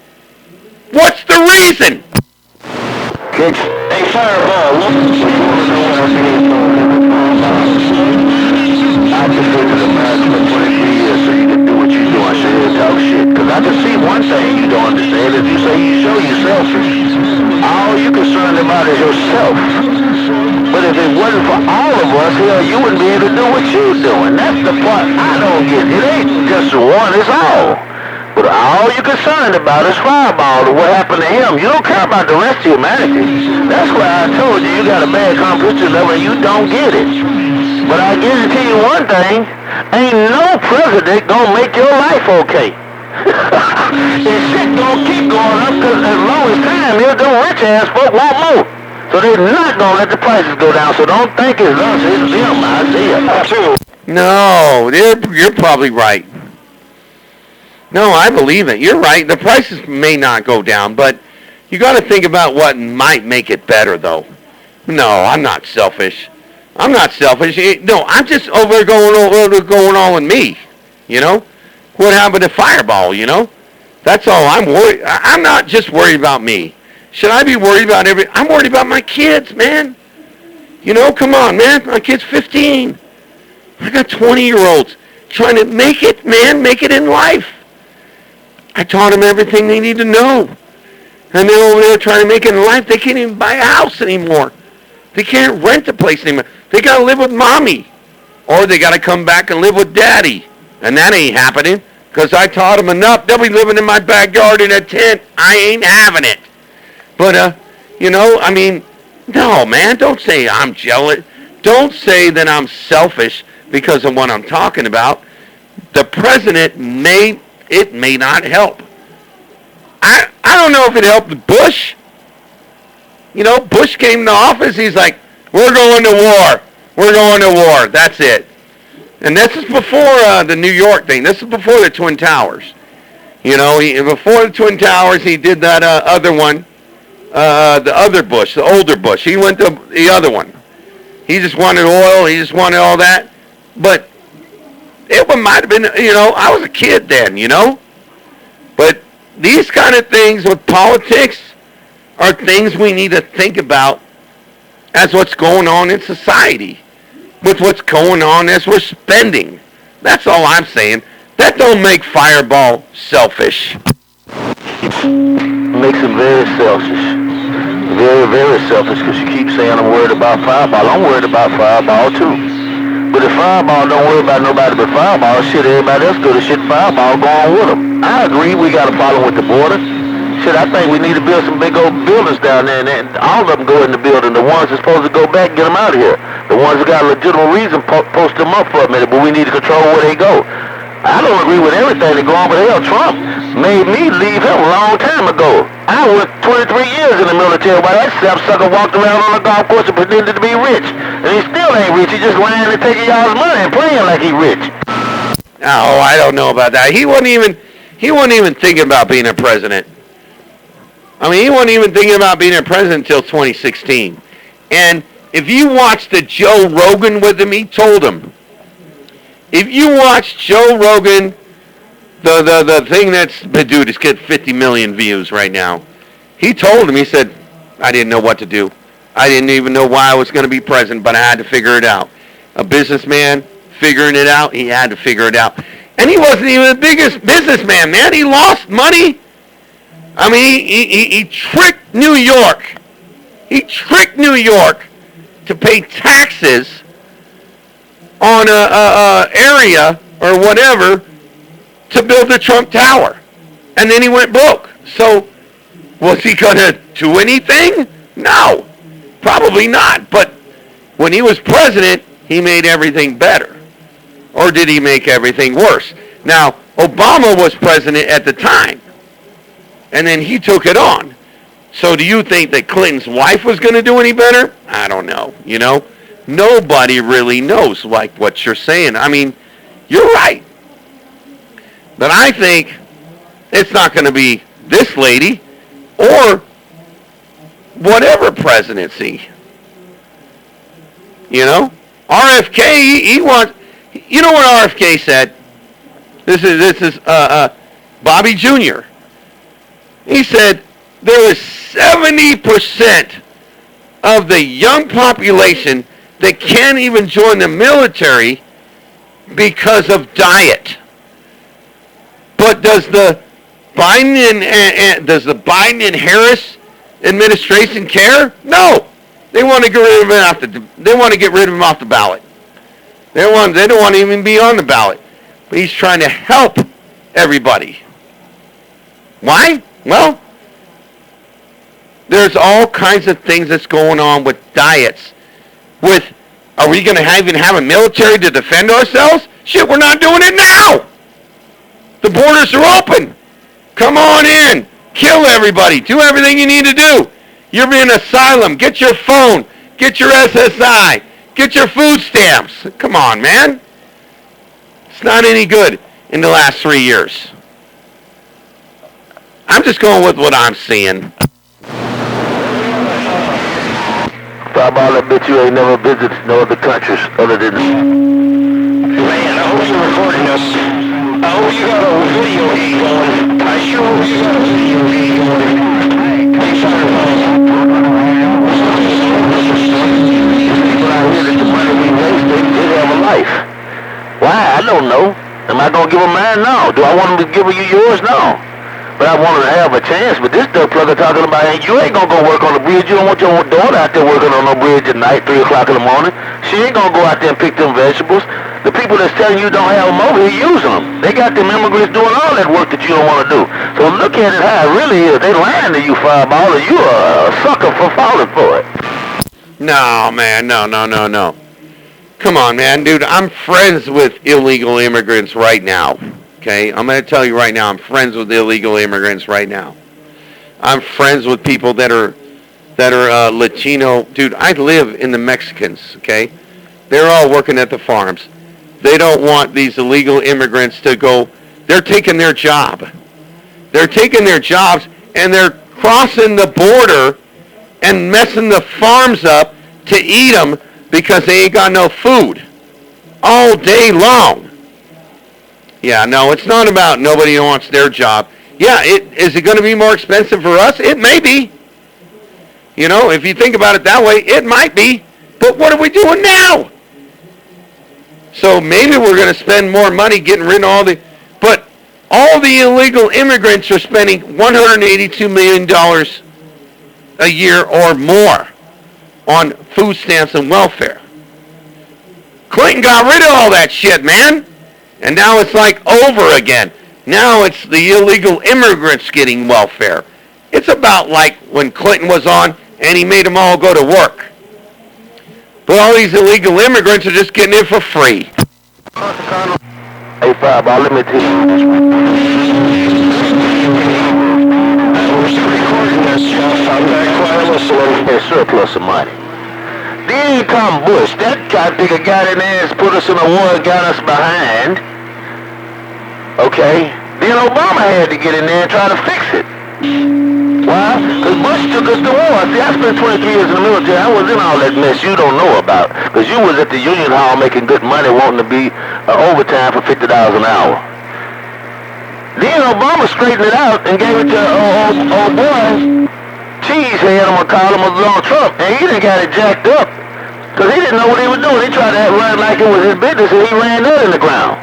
What's the reason? Hey, Fireball, I just been to the American for 23 years so you can do what you do. I say talk shit. Because I can see one thing you don't understand. If you say you show yourself, all you concerned about is yourself. But if it wasn't for all of us, hell, you wouldn't be able to do what you're doing. That's the part I don't get. It ain't just one, it's all. But all you're concerned about is Fireball or what happened to him. You don't care about the rest of humanity. That's why I told you got a bad comprehension level and you don't get it. But I guarantee you one thing, ain't no president gonna make your life okay. And shit gonna keep going up because as long as time is, them rich ass folk want more. So they're not gonna let the prices go down. So don't think it's us, it's them. I see it. No, you're probably right. No, I believe it. You're right. The prices may not go down, but you got to think about what might make it better, though. No, I'm not selfish. I'm not selfish. No, I'm just going on with me. You know, what happened to Fireball? You know, that's all I'm worried. I'm not just worried about me. Should I be worried about I'm worried about my kids, man. You know, come on, man. My kid's 15. I got 20-year-olds trying to make it, man, make it in life. I taught them everything they need to know. And they're over there trying to make it in life. They can't even buy a house anymore. They can't rent a place anymore. They got to live with mommy. Or they got to come back and live with daddy. And that ain't happening because I taught them enough. They'll be living in my backyard in a tent. I ain't having it. But, you know, I mean, no, man, don't say I'm jealous. Don't say that I'm selfish because of what I'm talking about. The president may not help. I don't know if it helped Bush. You know, Bush came to office. He's like, we're going to war. We're going to war. That's it. And this is before the New York thing. This is before the Twin Towers. You know, before the Twin Towers, he did that other one, the other Bush, the older Bush. He went to the other one. He just wanted oil. He just wanted all that. But it might have been, you know, I was a kid then, you know. But these kind of things with politics are things we need to think about as what's going on in society, with what's going on as we're spending. That's all I'm saying. That don't make Fireball selfish. Makes him very selfish. Very, very selfish, because you keep saying I'm worried about Fireball. I'm worried about Fireball, too. But if Fireball don't worry about nobody but Fireball, shit, everybody else do the shit Fireball go on with him. I agree we got a problem with the border. Shit, I think we need to build some big old buildings down there, and all of them go in the building. The ones that's supposed to go back, get them out of here. The ones that got a legitimate reason, post them up for a minute, but we need to control where they go. I don't agree with everything that go on, but hell, Trump made me leave him a long time ago. I was 23 years in the military while that sapsucker walked around on a golf course and pretended to be rich. And he still ain't rich. He just lying and taking y'all's money and playing like he rich. Oh, I don't know about that. He wasn't even thinking about being a president. I mean, he wasn't even thinking about being a president until 2016. And if you watched the Joe Rogan with him, he told him. If you watch Joe Rogan, the thing that's, dude, it's getting 50 million views right now. He told him, he said, I didn't know what to do. I didn't even know why I was going to be president, but I had to figure it out. A businessman figuring it out, he had to figure it out. And he wasn't even the biggest businessman, man. He lost money. I mean, he tricked New York. He tricked New York to pay taxes on a area or whatever to build the Trump Tower. And then he went broke. So was he going to do anything? No, probably not. But when he was president, he made everything better. Or did he make everything worse? Now, Obama was president at the time. And then he took it on. So do you think that Clinton's wife was going to do any better? I don't know, you know. Nobody really knows like what you're saying. I mean, you're right. But I think it's not going to be this lady or whatever presidency. You know? RFK, he wants, you know what RFK said? This is Bobby Jr. He said there is 70% of the young population that can't even join the military because of diet. But does the Biden and Harris administration care? No. They want to get rid of him off the ballot. They don't want to even be on the ballot. But he's trying to help everybody. Why? Well, there's all kinds of things that's going on with diets. Are we going to even have a military to defend ourselves? Shit, we're not doing it now. The borders are open. Come on in. Kill everybody. Do everything you need to do. You're in asylum. Get your phone. Get your SSI. Get your food stamps. Come on, man. It's not any good in the last 3 years. I'm just going with what I'm seeing. Fireball, I bet you ain't never visited no other countries other than... Man, I hope you're recording us. I hope you got a video feed going. I sure hope you got a video feed going. Hey, Fireball. People out here that the money we waste, they have a life. Why? I don't know. Am I going to give them mine? No. Do I want them to give you yours? No. But I want them to have a chance. But this stuff plugger talking about, hey, you ain't going to go work on the bridge. You don't want your daughter out there working on no bridge at night, 3 o'clock in the morning. She ain't going to go out there and pick them vegetables. The people that's telling you don't have them over here using them. They got them immigrants doing all that work that you don't want to do. So look at it how it really is. They lying to you, Fireball, or you a sucker for falling for it. No, man. No. Come on, man. Dude, I'm friends with illegal immigrants right now. Okay? I'm going to tell you right now, I'm friends with illegal immigrants right now. I'm friends with people that are Latino. Dude, I live in the Mexicans, okay? They're all working at the farms. they don't want these illegal immigrants to go. They're taking their job. They're taking their jobs, and they're crossing the border and messing the farms up to eat them because they ain't got no food all day long. Yeah, no, it's not about nobody wants their job. Yeah, is it going to be more expensive for us? It may be. You know, if you think about it that way, it might be. But what are we doing now? So maybe we're going to spend more money getting rid of but all the illegal immigrants are spending $182 million a year or more on food stamps and welfare. Clinton got rid of all that shit, man. And now it's like over again. Now it's the illegal immigrants getting welfare. It's about like when Clinton was on and he made them all go to work. But all these illegal immigrants are just getting it for free. Hey, Fireball, let me tell you this. We're still recording this, Jeff. I'm back quiet, so there's surplus of money. Then come Bush. That guy nigga got in there and put us in a war and got us behind. Okay? Then Obama had to get in there and try to fix it. Why? Because Bush took us to war. See, I spent 23 years in the military. I was in all that mess you don't know about. Because you was at the Union Hall making good money wanting to be overtime for $50 an hour. Then Obama straightened it out and gave it to old boy, Cheesehead, I'm going to call him, Donald Trump. And he done got it jacked up. Because he didn't know what he was doing. He tried to run like it was his business and he ran that in the ground.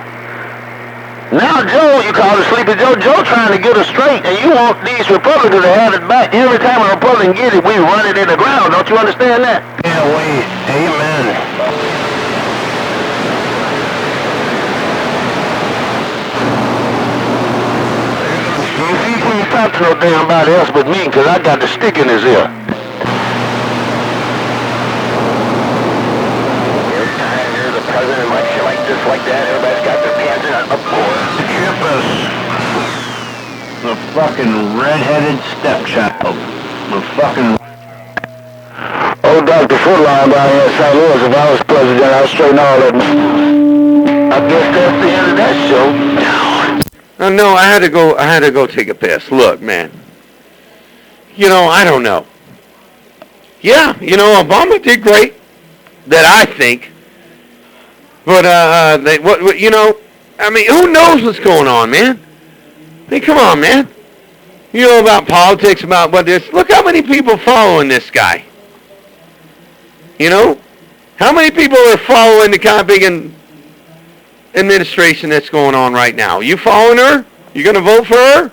Now Joe, you call it Sleepy Joe, Joe trying to get us straight, and you want these Republicans to have it back. Every time a Republican gets it, we run it in the ground. Don't you understand that? Yeah, wait. Amen. He can't talk to no damn body else but me, because I got the stick in his ear. Every time there's a president like this, like that, everybody's got their pants up for it. The fucking red-headed stepchild. The fucking... Oh, Dr. Footline down here in St. Louis, if I was president, I'd straighten all that. I guess that's the end of that show. No, I had to go take a piss. Look, man. You know, I don't know. Yeah, you know, Obama did great. That I think. But, you know, I mean, who knows what's going on, man? I mean, come on, man. You know about politics, about what this. Look how many people following this guy. You know? How many people are following the kind of big administration that's going on right now? You following her? You going to vote for her?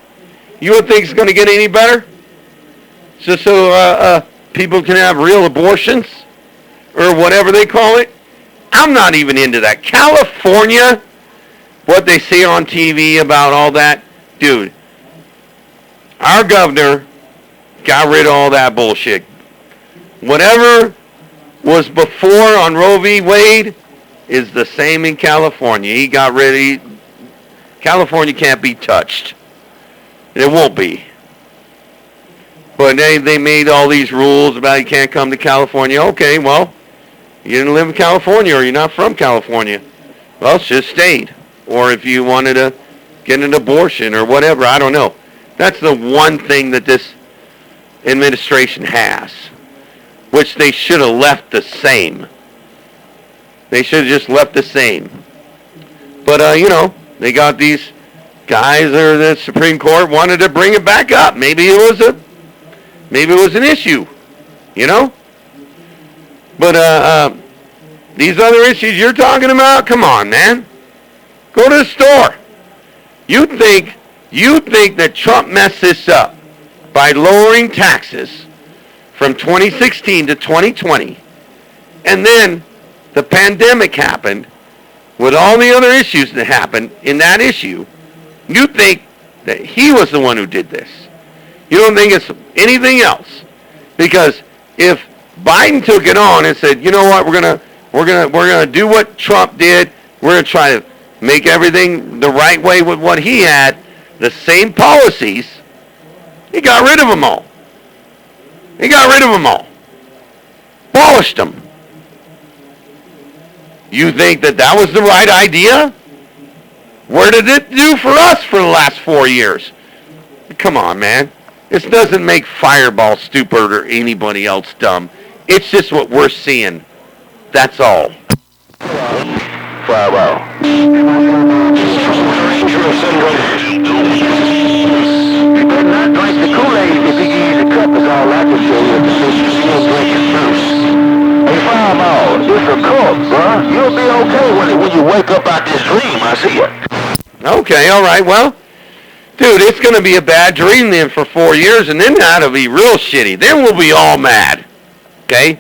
You would think it's going to get any better? So people can have real abortions? Or whatever they call it? I'm not even into that. California, what they say on TV about all that, dude, our governor got rid of all that bullshit. Whatever was before on Roe v. Wade is the same in California. He got rid of California can't be touched. It won't be. But they made all these rules about you can't come to California. Okay, well, you didn't live in California or you're not from California. Well, it's just stayed. Or if you wanted to get an abortion or whatever, I don't know. That's the one thing that this administration has, which they should have left the same. They should have just left the same. But, you know, they got these guys or the Supreme Court wanted to bring it back up. Maybe it was an issue, you know? But these other issues you're talking about, come on, man. Go to the store. You think that Trump messed this up by lowering taxes from 2016 to 2020, and then the pandemic happened with all the other issues that happened in that issue. You think that he was the one who did this. You don't think it's anything else. Because if Biden took it on and said, you know what, we're gonna do what Trump did. We're gonna try to make everything the right way with what he had, the same policies. He got rid of them all. Abolished them. You think that was the right idea? Where did it do for us for the last 4 years? Come on, man. This doesn't make Fireball stupid or anybody else dumb. It's just what we're seeing. That's all. Fireball. You better not drink the Kool-Aid if you use the cup is all I can tell you. You'll drink it first. Hey, Fireball, it's a cult, bruh. You'll be okay when you wake up out this dream. I see it. Okay, all right. Well, dude, it's going to be a bad dream then for 4 years, and then that'll be real shitty. Then we'll be all mad. Okay?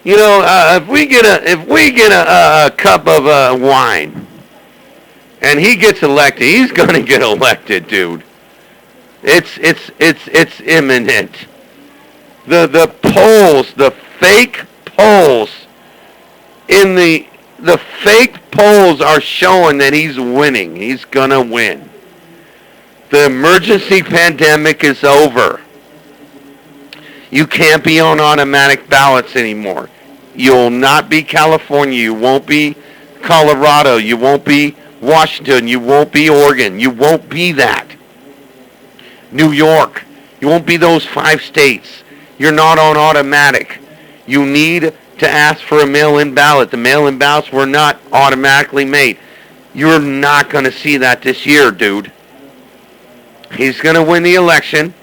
You know, if we get a cup of wine, and he gets elected, he's going to get elected, dude. It's imminent. The polls, the fake polls the fake polls are showing that he's winning. He's going to win. The emergency pandemic is over. You can't be on automatic ballots anymore. You'll not be California. You won't be Colorado. You won't be Washington. You won't be Oregon. You won't be that. New York. You won't be those 5 states. You're not on automatic. You need to ask for a mail-in ballot. The mail-in ballots were not automatically made. You're not going to see that this year, dude. He's going to win the election,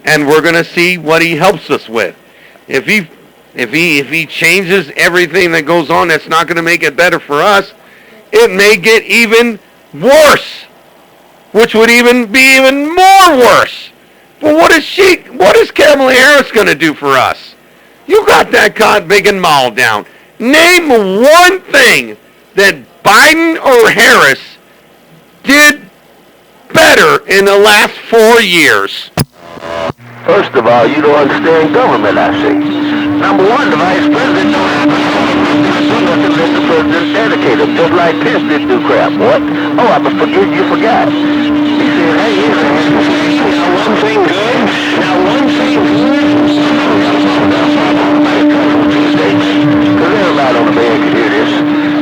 and we're going to see what he helps us with. If he changes everything that goes on, that's not going to make it better for us. It may get even worse, which would even be even more worse. But what is Kamala Harris going to do for us? You got that big and mauled down. Name one thing that Biden or Harris did better in the last 4 years. First of all, you don't understand government, I say. Number one, the vice president don't have to let the president dedicate him, just like Pence did do crap. What? Oh, I forget you forgot. He said, hey, now one thing good, because everybody on the band can hear this,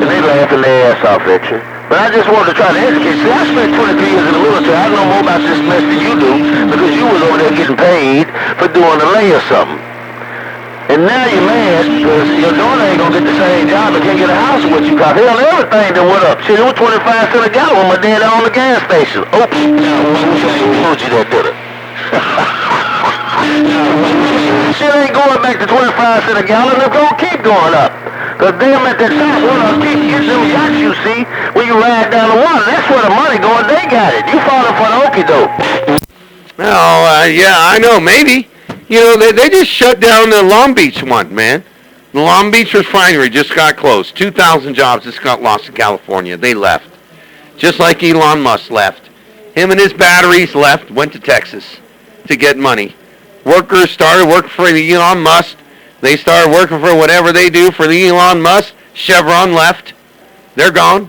and they laughing their ass off at you. But I just wanted to try to educate. See, I spent 23 years in the military. I know more about this mess than you do, because you was over there getting paid for doing a lay or something. And now you're mad because your daughter ain't gonna get the same job and can't get a house with you, cause hell, everything that went up. Shit, it was 25 cents a gallon when my dad owned the gas station. Oh, now, who's you that did it? Shit ain't going back to 25 cents a gallon. It's gonna keep going up. Cause damn at that top, one keep getting them yachts you see when you ride down the water. That's where the money going. They got it. You falling for the okie doke. Oh, yeah, I know. Maybe. You know, they just shut down the Long Beach one, man. The Long Beach refinery just got closed. 2,000 jobs just got lost in California. They left. Just like Elon Musk left. Him and his batteries left, went to Texas to get money. Workers started working for Elon Musk. They started working for whatever they do for the Elon Musk. Chevron left. They're gone.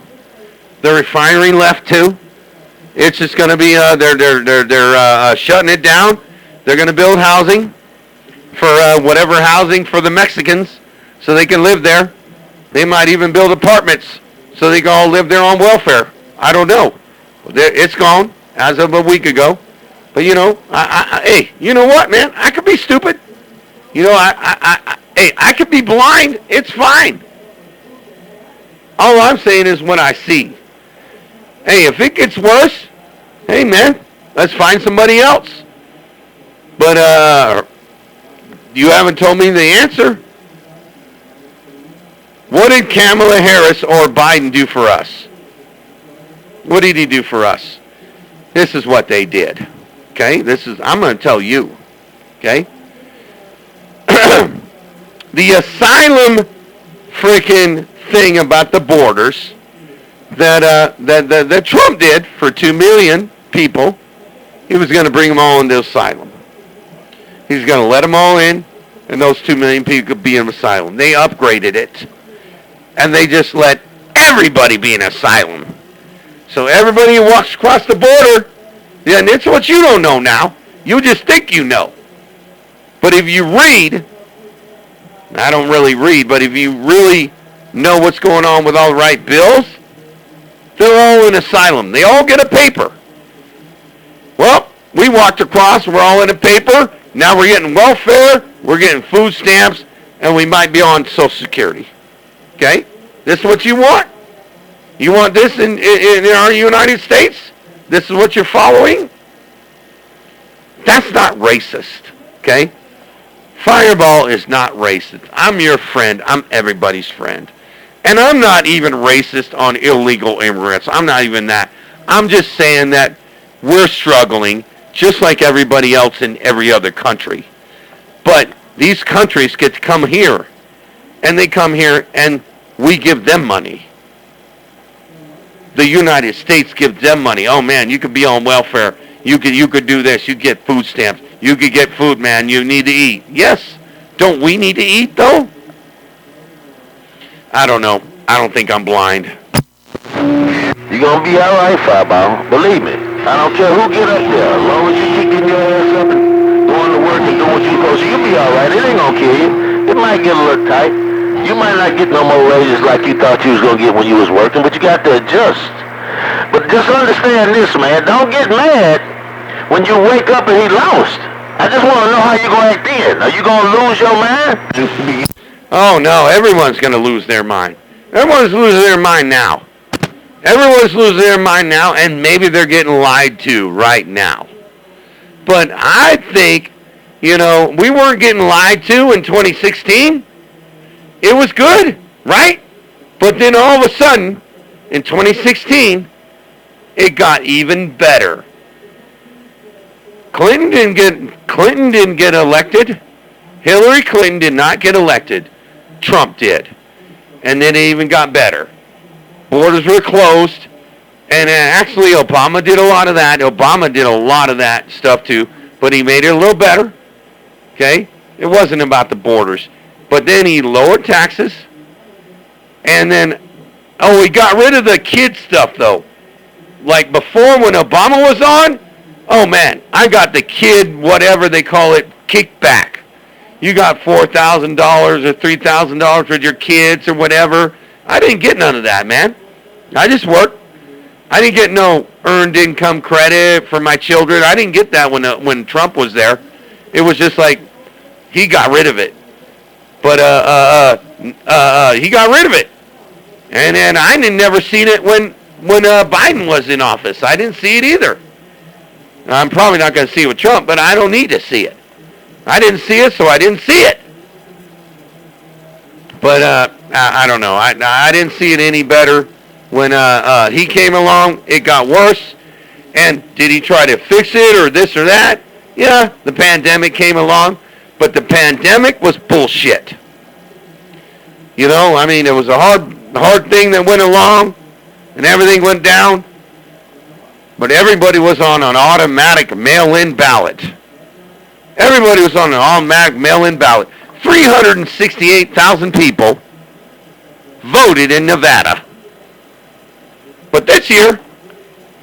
The refinery left too. It's just going to be they're shutting it down. They're going to build housing for whatever housing for the Mexicans so they can live there. They might even build apartments so they can all live there on welfare. I don't know. It's gone as of a week ago. But, you know, hey, you know what, man? I could be stupid. You know, I could be blind. It's fine. All I'm saying is what I see. Hey, if it gets worse, hey, man, let's find somebody else. But you haven't told me the answer. What did Kamala Harris or Biden do for us? What did he do for us? This is what they did. Okay? I'm going to tell you. Okay? The asylum freaking thing about the borders that Trump did for 2 million people, he was going to bring them all into asylum. He's going to let them all in, and those 2 million people could be in asylum. They upgraded it, and they just let everybody be in asylum. So everybody who walks across the border, yeah, and it's what you don't know now. You just think you know. But if you read, I don't really read, but if you really know what's going on with all the right bills? They're all in asylum. They all get a paper. Well, we walked across. We're all in a paper. Now we're getting welfare. We're getting food stamps. And we might be on Social Security. Okay? This is what you want? You want this in our United States? This is what you're following? That's not racist. Okay? Fireball is not racist. I'm your friend. I'm everybody's friend. And I'm not even racist on illegal immigrants. I'm not even that. I'm just saying that we're struggling just like everybody else in every other country. But these countries get to come here. And they come here and we give them money. The United States gives them money. Oh man, you could be on welfare. You could do this. You get food stamps. You could get food, man. You need to eat. Yes. Don't we need to eat though? I don't know. I don't think I'm blind. You're going to be all right, Fireball. Believe me. I don't care who get up there. As long as you keep getting your ass up and going to work and doing what you're supposed to, you'll be all right. It ain't going to kill you. It might get a little tight. You might not get no more raises like you thought you was going to get when you was working, but you got to adjust. But just understand this, man. Don't get mad when you wake up and he lost. I just want to know how you're going to act then. Are you going to lose your mind? Oh, no. Everyone's going to lose their mind. Everyone's losing their mind now. Everyone's losing their mind now, and maybe they're getting lied to right now. But I think, we weren't getting lied to in 2016. It was good, right? But then all of a sudden, in 2016, it got even better. Clinton didn't get elected. Hillary Clinton did not get elected. Trump did. And then it even got better. Borders were closed. And actually Obama did a lot of that. Obama did a lot of that stuff too. But he made it a little better. Okay? It wasn't about the borders. But then he lowered taxes. And then, he got rid of the kid stuff though. Like before when Obama was on, oh man, I got the kid, whatever they call it, kickback. You got $4,000 or $3,000 with your kids or whatever. I didn't get none of that, man. I just worked. I didn't get no earned income credit for my children. I didn't get that when Trump was there. It was just like he got rid of it. But he got rid of it. And then I never seen it when Biden was in office. I didn't see it either. I'm probably not going to see it with Trump, but I don't need to see it. I didn't see it, so I didn't see it. But I don't know. I didn't see it any better when he came along. It got worse. And did he try to fix it or this or that? Yeah, the pandemic came along, but the pandemic was bullshit. It was a hard thing that went along, and everything went down. But everybody was on an automatic mail-in ballot. Everybody was on an automatic mail-in ballot. 368,000 people voted in Nevada. But this year,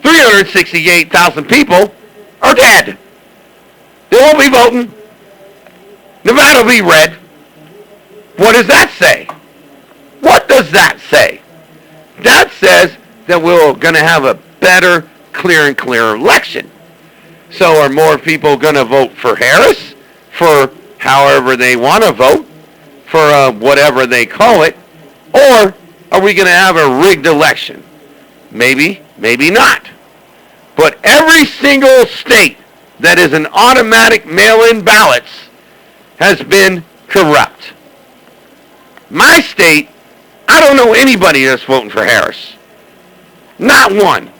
368,000 people are dead. They won't be voting. Nevada will be red. What does that say? What does that say? That says that we're going to have a better, clear election. So are more people going to vote for Harris, for however they want to vote, for whatever they call it, or are we going to have a rigged election? Maybe, maybe not. But every single state that is an automatic mail-in ballots has been corrupt. My state, I don't know anybody that's voting for Harris. Not one.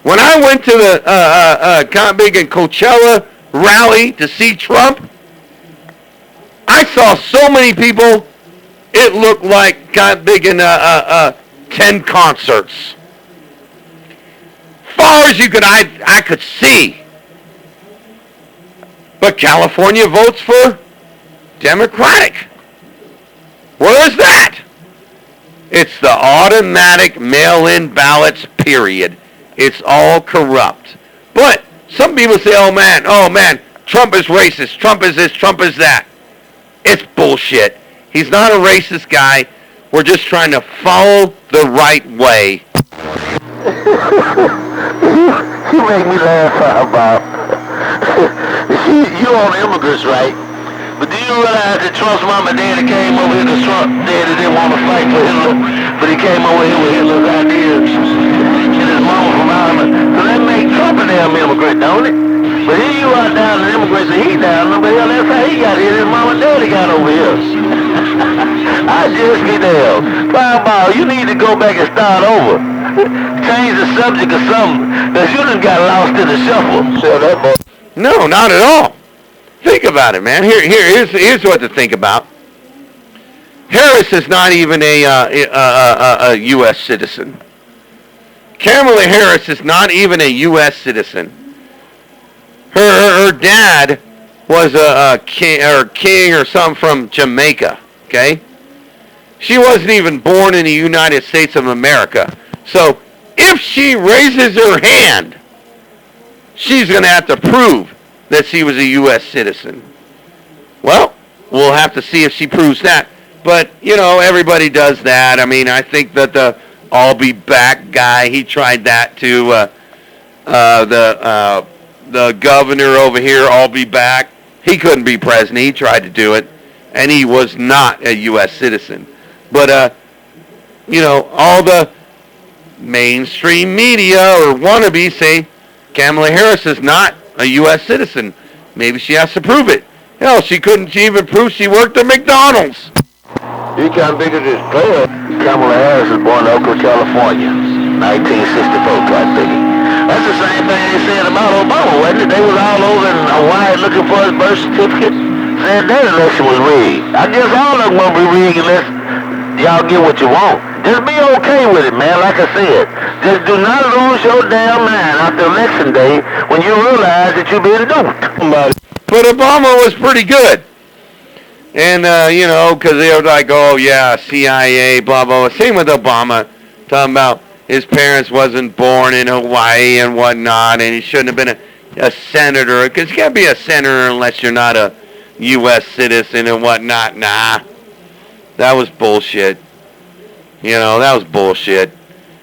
When I went to the Big and Coachella rally to see Trump, I saw so many people, it looked like Big and 10 concerts. Far as I could see. But California votes for Democratic. Where is that? It's the automatic mail-in ballots, period. It's all corrupt. But some people say, oh man, Trump is racist. Trump is this, Trump is that. It's bullshit. He's not a racist guy. We're just trying to follow the right way. You make me laugh, Bob. You on immigrants, right? But do you realize that Trump's mama and daddy came over here because Trump daddy didn't want to fight for Hitler, but he came over here with Hitler's ideas. And his mama from Ireland. So that makes Trump a damn immigrant, don't it? But here you are down in immigrants and he down over here. That's how he got here. His mama and daddy got over here. I just be damn. Bob, you need to go back and start over. Change the subject or something, because you done got lost in the shuffle. No, not at all. Think about it, man. Here's what to think about. Harris is not even a U.S. citizen. Kamala Harris is not even a U.S. citizen. Her dad was a king or something from Jamaica, okay? She wasn't even born in the United States of America. So if she raises her hand, she's going to have to prove that she was a U.S. citizen. Well, we'll have to see if she proves that. But, you know, everybody does that. I mean, I think that the I'll be back guy, he tried that too. The governor over here, I'll be back. He couldn't be president. He tried to do it, and he was not a U.S. citizen. But, you know, all the mainstream media or wannabes say Kamala Harris is not a U.S. citizen. Maybe she has to prove it. Hell, she couldn't even prove she worked at McDonald's. You can't figure this player. Kamala Harris was born in Oakland, California, 1964, God figure. That's the same thing they said about Obama, wasn't it? They was all over in Hawaii looking for his birth certificate, saying that election was rigged. I guess all of them won't be rigged unless y'all get what you want. Just be okay with it, man, like I said. Just do not lose your damn mind after election day when you realize that you're being duped. But Obama was pretty good. And, you know, because they were like, oh, yeah, CIA, blah, blah, blah. Same with Obama, talking about his parents wasn't born in Hawaii and whatnot, and he shouldn't have been a senator, because you can't be a senator unless you're not a U.S. citizen and whatnot. Nah, that was bullshit. You know, that was bullshit.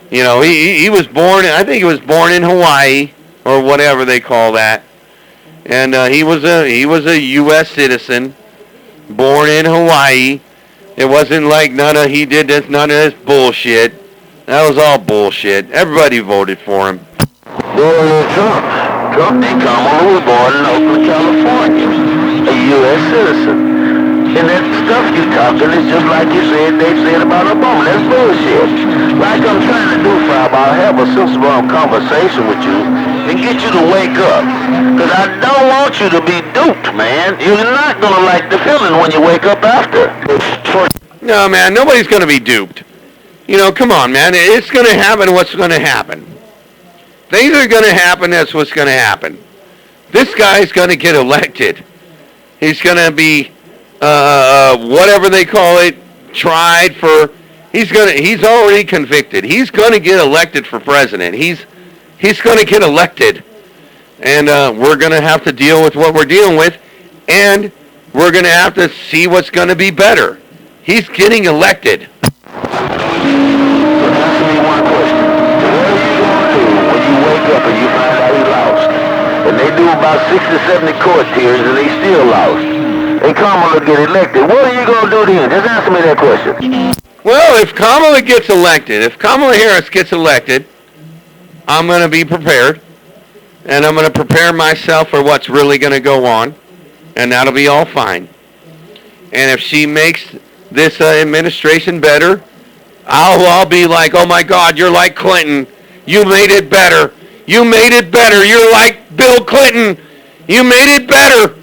You know, he was born, I think he was born in Hawaii, or whatever they call that. And he was a U.S. citizen, born in Hawaii. It wasn't like he did this, none of this bullshit. That was all bullshit. Everybody voted for him. Trump did come when was born in Oakland, California, a U.S. citizen. And that stuff you talking is just like you said they said about Obama. That's bullshit. Like I'm trying to do, Bob, I'll have a sensible conversation with you and get you to wake up. Because I don't want you to be duped, man. You're not going to like the feeling when you wake up after. No, man, nobody's going to be duped. You know, come on, man. It's going to happen what's going to happen. Things are going to happen, that's what's going to happen. This guy's going to get elected. He's going to be, whatever they call it, tried for, he's already convicted. He's going to get elected for president. He's going to get elected. And we're going to have to deal with what we're dealing with. And we're going to have to see what's going to be better. He's getting elected. Up and you find out he lost. And they do about 60, 70 court hearings and they still lost. And Kamala get elected. What are you going to do then? Just answer me that question. Well, if Kamala gets elected, if Kamala Harris gets elected, I'm going to be prepared. And I'm going to prepare myself for what's really going to go on. And that'll be all fine. And if she makes this administration better, I'll be like, oh my God, you're like Clinton. You made it better. You made it better. You're like Bill Clinton. You made it better.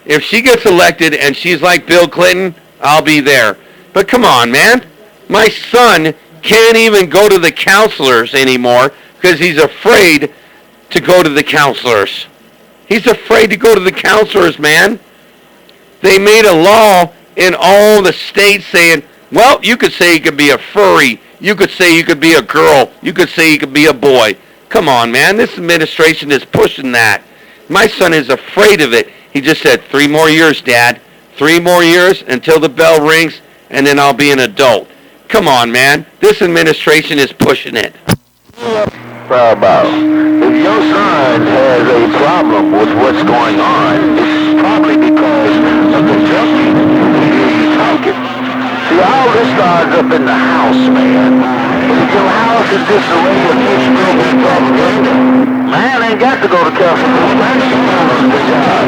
If she gets elected and she's like Bill Clinton, I'll be there. But come on, man. My son can't even go to the counselors anymore because he's afraid to go to the counselors. He's afraid to go to the counselors, man. They made a law in all the states saying, well, you could say you could be a furry. You could say you could be a girl. You could say you could be a boy. Come on, man. This administration is pushing that. My son is afraid of it. He just said, 3 more years, Dad. 3 more years until the bell rings, and then I'll be an adult. Come on, man. This administration is pushing it. Proud about. If your son has a problem with what's going on, it's probably because of the junkie he's talking. See, all this starts up in the house, man. If your house is disarray with this propaganda, man ain't got to go to California. Man ain't got to go to job.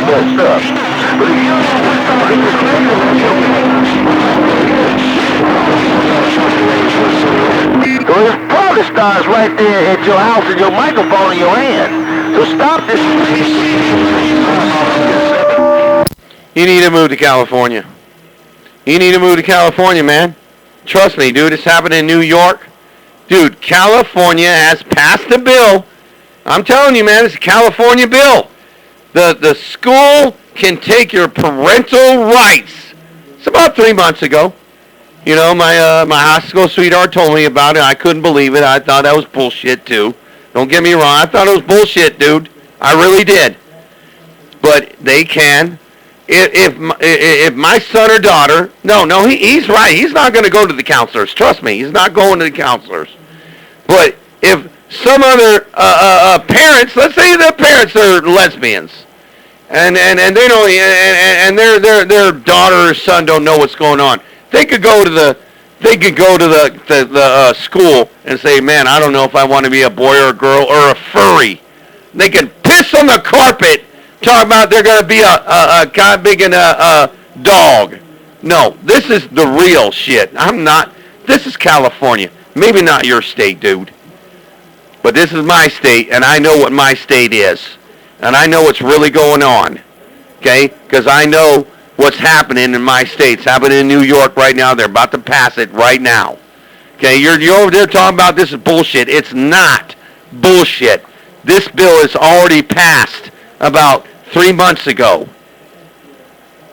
Messed up. But if you talking to so this probably starts right there at your house with your microphone in your hand. So stop this. You need to move to California. You need to move to California, man. Trust me, dude. It's happening in New York. Dude, California has passed a bill. I'm telling you, man, it's a California bill. The school can take your parental rights. It's about 3 months ago. You know, my high school sweetheart told me about it. I couldn't believe it. I thought that was bullshit, too. Don't get me wrong. I thought it was bullshit, dude. I really did. But they can. If my son or daughter... No, he's right. He's not going to go to the counselors. Trust me. He's not going to the counselors. But if some other parents... Let's say the parents are lesbians. And they don't... And their daughter or son don't know what's going on. They could go to the school and say, man, I don't know if I want to be a boy or a girl or a furry. They can piss on the carpet, talk about they're going to be a guy big and a dog. No, this is the real shit. This is California. Maybe not your state, dude. But this is my state, and I know what my state is. And I know what's really going on. Okay? Because I know what's happening in my state. It's happening in New York right now. They're about to pass it right now. Okay, you're over there talking about this is bullshit. It's not bullshit. This bill is already passed about 3 months ago.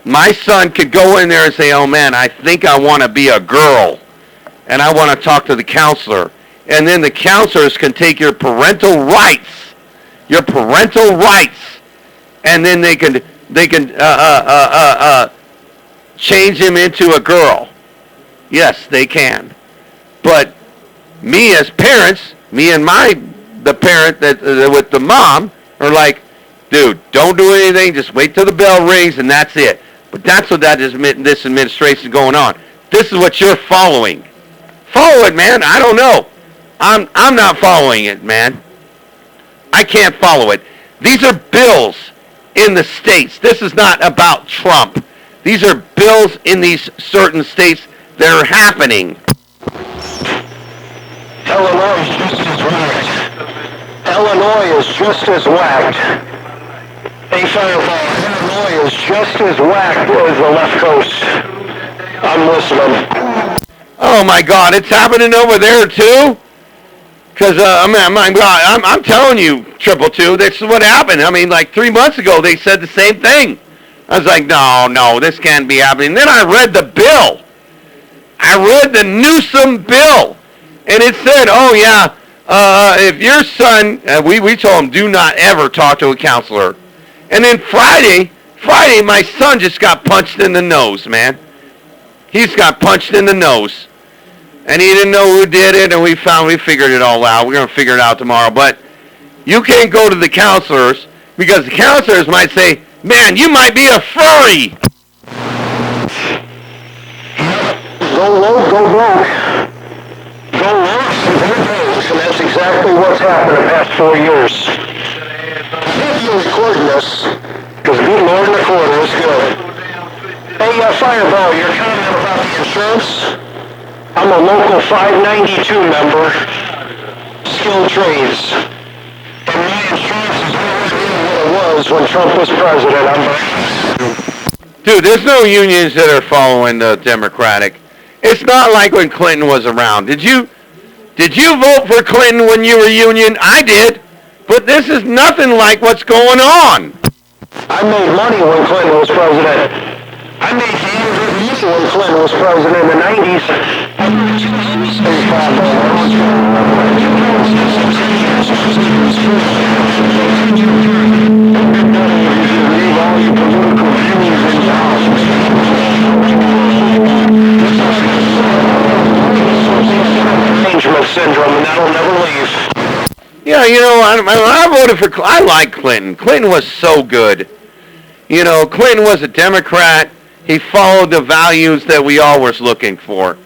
My son could go in there and say, oh man, I think I want to be a girl. And I want to talk to the counselor. And then the counselors can take your parental rights. Your parental rights. And then they can change him into a girl. Yes, they can. But me as parents, me and the parent that with the mom are like, dude, don't do anything. Just wait till the bell rings and that's it. But that's what this administration is going on. This is what you're following. Follow it, man. I don't know. I'm not following it, man. I can't follow it. These are bills in the states. This is not about Trump. These are bills in these certain states that are happening. Illinois is just as whacked. Illinois is just as whacked. Hey, Fireball, Illinois is just as whacked as the left coast. I'm listening. Oh my God, it's happening over there too? Because I'm telling you, Trippl2, this is what happened. I mean, like 3 months ago, they said the same thing. I was like, no, this can't be happening. Then I read the bill. I read the Newsom bill. And it said, oh yeah, if your son, we told him, do not ever talk to a counselor. And then Friday, my son just got punched in the nose, man. He's got punched in the nose. And he didn't know who did it, and we figured it all out. We're going to figure it out tomorrow. But you can't go to the counselors because the counselors might say, man, you might be a furry. Go low, go broke. Go low, and that's exactly what's happened the past 4 years. If you're recording this, because good Lord in the corner is good. Hey, Fireball, your comment about the insurance? I'm a local 592 member, skilled trades. And my insurance is nowhere near what it was when Trump was president. Dude, there's no unions that are following the Democratic. It's not like when Clinton was around. Did you vote for Clinton when you were union? I did. But this is nothing like what's going on. I made money when Clinton was president. I made damn good money when Clinton was president in the 90s. Leave all your political Yeah, I voted for. I like Clinton. Clinton was so good. Clinton was a Democrat. He followed the values that we all was looking for.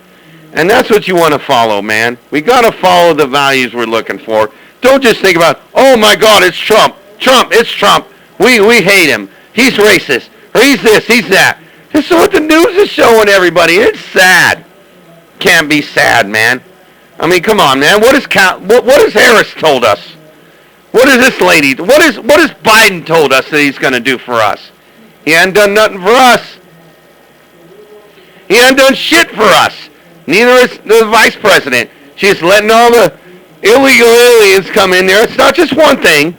And that's what you want to follow, man. We got to follow the values we're looking for. Don't just think about, oh my God, it's Trump. It's Trump. We hate him. He's racist. Or he's this, he's that. This is what the news is showing everybody. It's sad. Can't be sad, man. I mean, come on, man. What has Harris told us? What is this lady? What has Biden told us that he's going to do for us? He hasn't done nothing for us. He hasn't done shit for us. Neither is the vice president. She's letting all the illegal aliens come in there. It's not just one thing.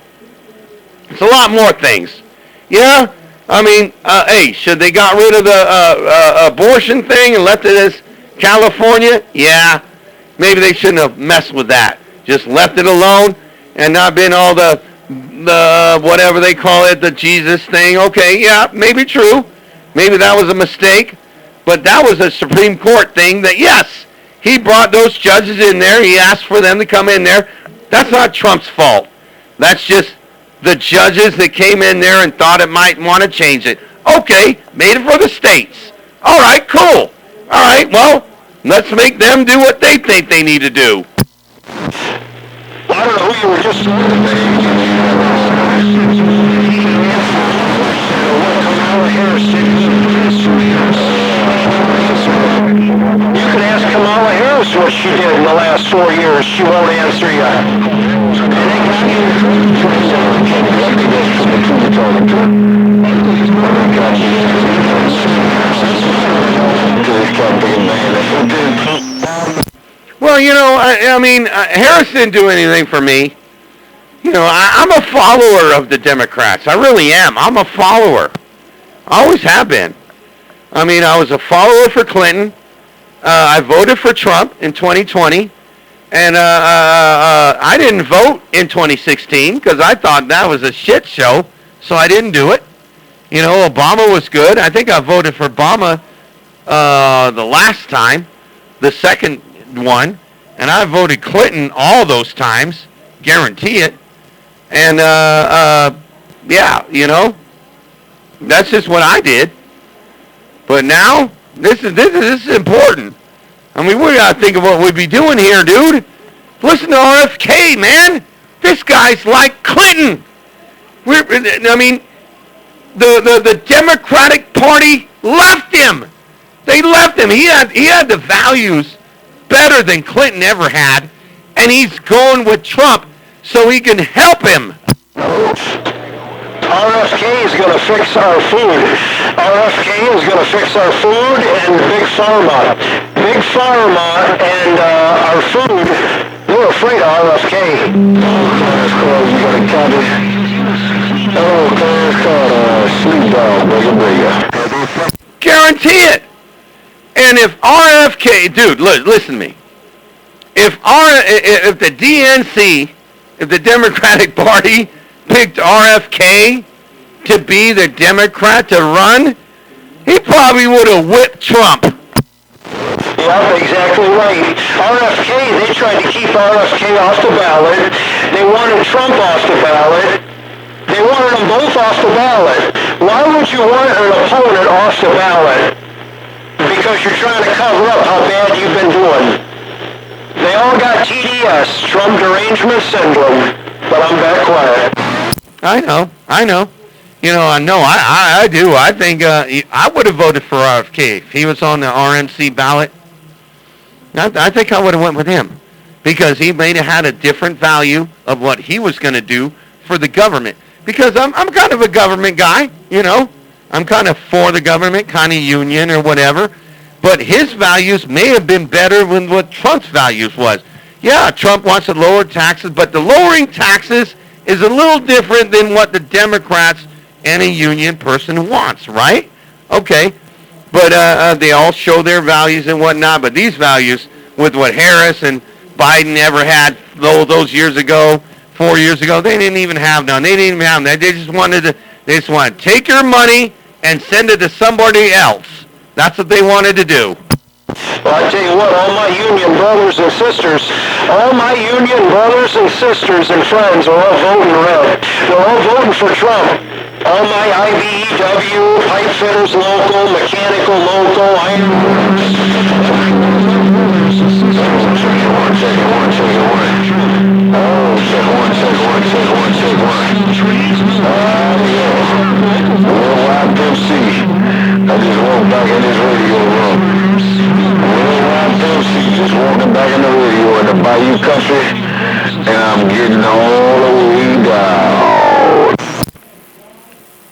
It's a lot more things. Yeah? I mean, hey, should they got rid of the abortion thing and left it as California? Yeah. Maybe they shouldn't have messed with that. Just left it alone and not been all the whatever they call it, the Jesus thing. Okay, yeah, maybe true. Maybe that was a mistake. But that was a Supreme Court thing that, yes, he brought those judges in there. He asked for them to come in there. That's not Trump's fault. That's just the judges that came in there and thought it might want to change it. Okay, made it for the states. All right, cool. All right, well, let's make them do what they think they need to do. I don't know who you were just talking You can ask Kamala Harris what she did in the last 4 years. She won't answer you. Well, I mean, Harris didn't do anything for me. I'm a follower of the Democrats. I really am. I'm a follower. I always have been. I mean, I was a follower for Clinton. I voted for Trump in 2020. And I didn't vote in 2016 because I thought that was a shit show. So I didn't do it. Obama was good. I think I voted for Obama the last time, the second one. And I voted Clinton all those times. Guarantee it. And, yeah, that's just what I did. But now, this is important. I mean, we got to think of what we'd be doing here, dude. Listen to RFK, man. This guy's like Clinton. The Democratic Party left him. They left him. He had the values better than Clinton ever had, and he's going with Trump so he can help him. RFK is going to fix our food. RFK is going to fix our food and Big Pharma. Big Pharma and our food, they're afraid of RFK. Guarantee it. And if RFK, dude, listen to me. If the DNC, if the Democratic Party picked RFK to be the Democrat to run, he probably would have whipped Trump. Yeah, exactly right. RFK, they tried to keep RFK off the ballot. They wanted Trump off the ballot. They wanted them both off the ballot. Why would you want an opponent off the ballot? Because you're trying to cover up how bad you've been doing. They all got TDS, Trump derangement syndrome, but I'm back quiet. I know. I do. I think I would have voted for RFK if he was on the RNC ballot. I think I would have went with him because he may have had a different value of what he was going to do for the government. Because I'm kind of a government guy, I'm kind of for the government, kind of union or whatever. But his values may have been better than what Trump's values was. Yeah, Trump wants to lower taxes, but the lowering taxes is a little different than what the Democrats and a union person wants, right? Okay, but they all show their values and whatnot, but these values, with what Harris and Biden ever had those years ago, 4 years ago, they didn't even have none. They didn't even have that. They just wanted to take your money and send it to somebody else. That's what they wanted to do. Well, I tell you what, all my union brothers and sisters, All my union brothers and sisters and friends are all voting red. They're all voting for Trump. All my IBEW, pipe fitters local, mechanical local, iron workers. Worldwide Pepsi. I just walked back in this radio room. Worldwide Pepsi. Just walking back in the radio in the Bayou country. And I'm getting all the way down.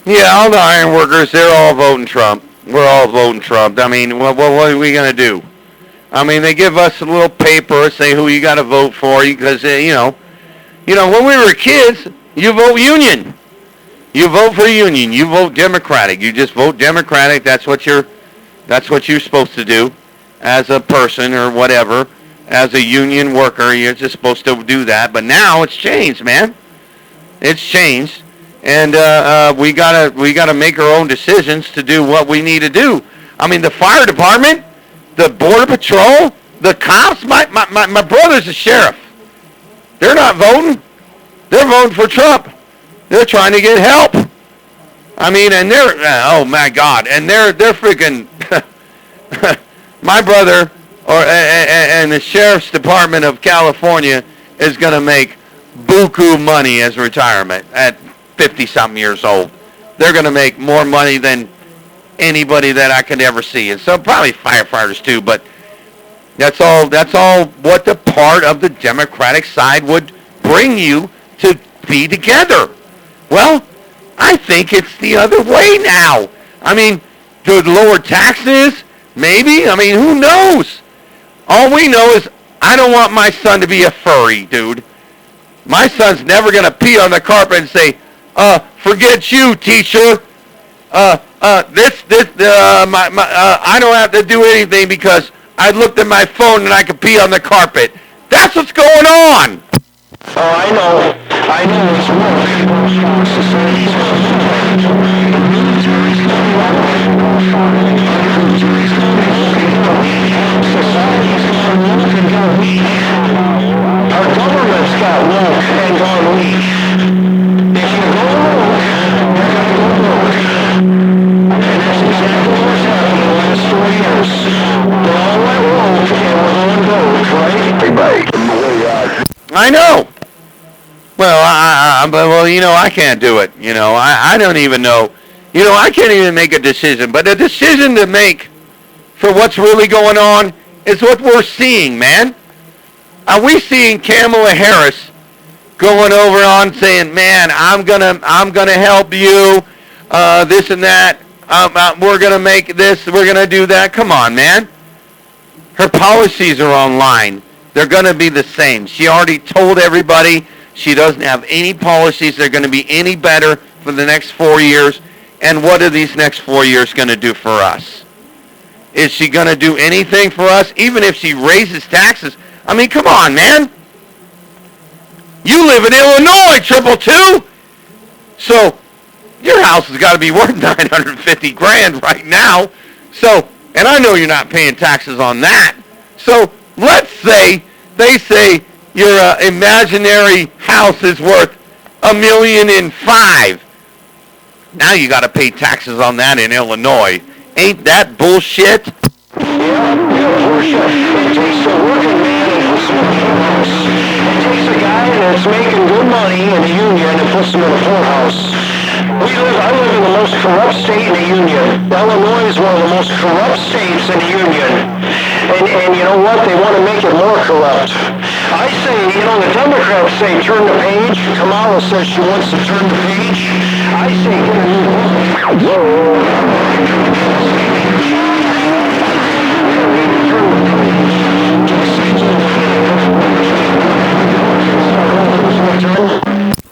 Yeah, all the iron workers, they're all voting Trump. We're all voting Trump. I mean, what are we going to do? I mean, they give us a little paper, say who you got to vote for, because, you know, when we were kids, you vote Union. You vote for Union. You vote Democratic. You just vote Democratic. That's what you're supposed to do as a person or whatever. As a union worker, you're just supposed to do that. But now it's changed, man. It's changed. And we gotta make our own decisions to do what we need to do. I mean, the fire department, the border patrol, the cops. My brother's a sheriff. They're not voting. They're voting for Trump. They're trying to get help. I mean, and they're oh my God, and they're freaking. My brother and the sheriff's department of California is gonna make buku money as retirement at 50-something years old. They're going to make more money than anybody that I could ever see. And so probably firefighters too, but that's all what the part of the Democratic side would bring you to be together. Well, I think it's the other way now. I mean, to lower taxes, maybe. I mean, who knows? All we know is I don't want my son to be a furry, dude. My son's never going to pee on the carpet and say, forget you, teacher. I don't have to do anything because I looked at my phone and I could pee on the carpet. That's what's going on. Oh, I know it's Our government's got woke and gone weak. If you go woke, you're going to go woke. And that's exactly what's happened in the last 4 years. They all went woke and we're going woke, right? I know. Well, I can't do it. I don't even know. I can't even make a decision. But a decision to make for what's really going on is what we're seeing, man. Are we seeing Kamala Harris going over on saying, "Man, I'm gonna help you, this and that. We're gonna make this. We're gonna do that." Come on, man. Her policies are online. They're gonna be the same. She already told everybody she doesn't have any policies that are gonna be any better for the next 4 years. And what are these next 4 years gonna do for us? Is she gonna do anything for us? Even if she raises taxes. I mean, come on, man. You live in Illinois, Trippl2. So your house has got to be worth $950,000 right now. So, and I know you're not paying taxes on that. So let's say they say your imaginary house is worth $1,000,005. Now you got to pay taxes on that in Illinois. Ain't that bullshit? Yeah, bullshit. It takes a working man and puts him in the poorhouse. It takes a guy that's making good money in the union and puts him in the poorhouse. I live in the most corrupt state in the union. Illinois is one of the most corrupt states in the union. And you know what? They want to make it more corrupt. I say, the Democrats say turn the page. Kamala says she wants to turn the page. I say get a new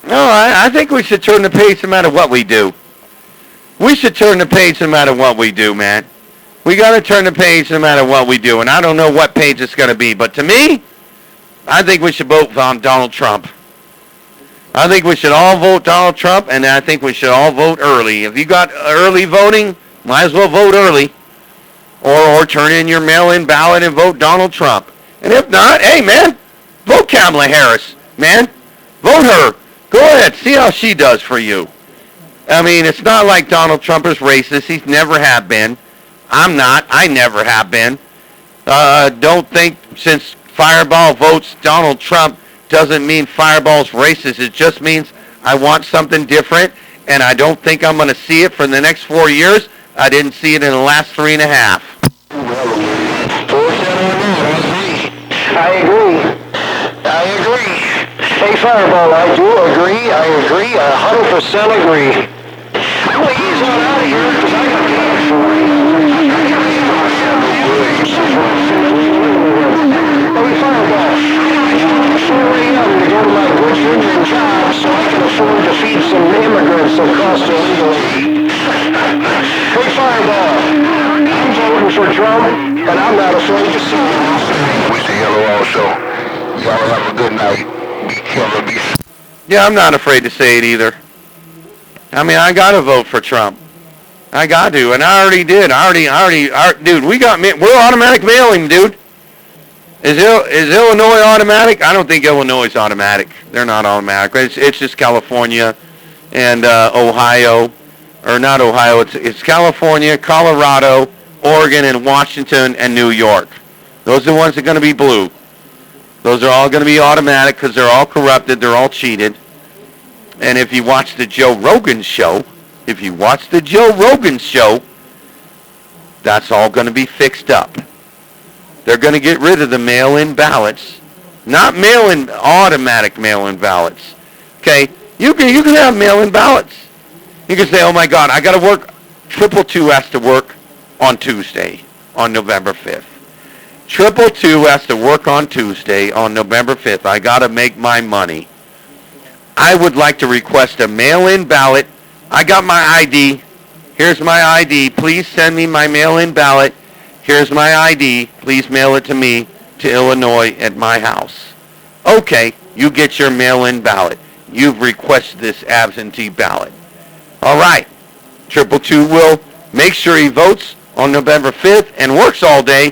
No, I think we should turn the page no matter what we do. We should turn the page no matter what we do, man. We got to turn the page no matter what we do. And I don't know what page it's going to be. But to me, I think we should vote on Donald Trump. I think we should all vote Donald Trump. And I think we should all vote early. If you got early voting, might as well vote early. Or turn in your mail-in ballot and vote Donald Trump. And if not, hey, man, Vote Kamala Harris, man. Vote her. Go ahead. See how she does for you. I mean, it's not like Donald Trump is racist. He's never have been. I'm not. I never have been. Don't think since Fireball votes Donald Trump doesn't mean Fireball's racist. It just means I want something different, and I don't think I'm going to see it for the next 4 years. I didn't see it in the last 3.5. I agree. Hey, Fireball, I do agree. I agree. 100% agree. Well, he's on out of here because I got to get for you. Hey, Fireball, I'm 4 a.m. to go to my good union job so I can afford to feed some immigrants across illegally. Hey, Fireball, I'm voting for Trump, and I'm not afraid to see him. We say hello also. Y'all have a good night. Be careful. Be safe. Yeah, I'm not afraid to say it either. I mean, I got to vote for Trump. I got to, and I already did. Dude, we're automatic mailing, dude. Is Illinois automatic? I don't think Illinois is automatic. They're not automatic. It's just California and Ohio, or not Ohio. It's California, Colorado, Oregon, and Washington, and New York. Those are the ones that are going to be blue. Those are all going to be automatic because they're all corrupted. They're all cheated. And if you watch the Joe Rogan show, that's all going to be fixed up. They're going to get rid of the mail-in ballots, not automatic mail-in ballots. Okay, you can have mail-in ballots. You can say, oh my God, I got to work. Trippl2 has to work on Tuesday, on November 5th. Trippl2 has to work on Tuesday, on November 5th. I got to make my money. I would like to request a mail-in ballot. I got my ID. Here's my ID. Please send me my mail-in ballot. Here's my ID. Please mail it to me, to Illinois, at my house. Okay, you get your mail-in ballot. You've requested this absentee ballot. All right. Trippl2 will make sure he votes on November 5th and works all day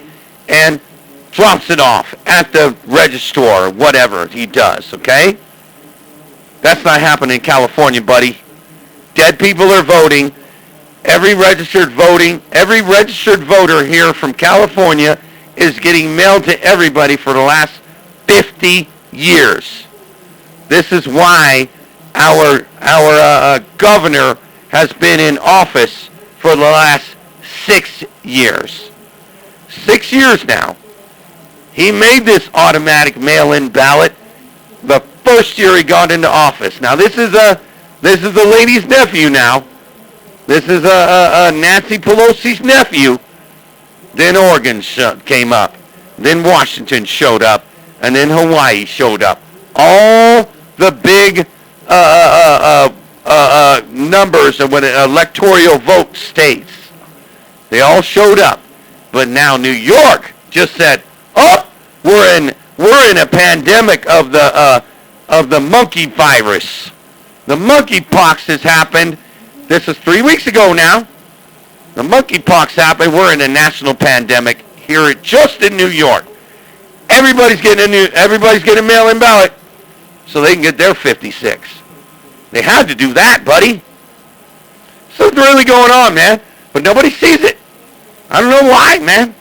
and drops it off at the register or whatever he does, okay? That's not happening in California, buddy. Dead people are voting. Every registered voter here from California is getting mailed to everybody for the last 50 years. This is why our governor has been in office for the last 6 years. 6 years now. He made this automatic mail-in ballot the first year he got into office. Now this is a lady's nephew now. This is a Nancy Pelosi's nephew. Then Oregon came up. Then Washington showed up. And then Hawaii showed up. All the big numbers of what electoral vote states. They all showed up. But now New York just said, "Oh, we're in a pandemic of the monkey virus. The monkeypox has happened. This is 3 weeks ago now. The monkeypox happened. We're in a national pandemic here just in New York. Everybody's getting a mail-in ballot so they can get their 56. They had to do that, buddy. Something's really going on, man. But nobody sees it. I don't know why, man.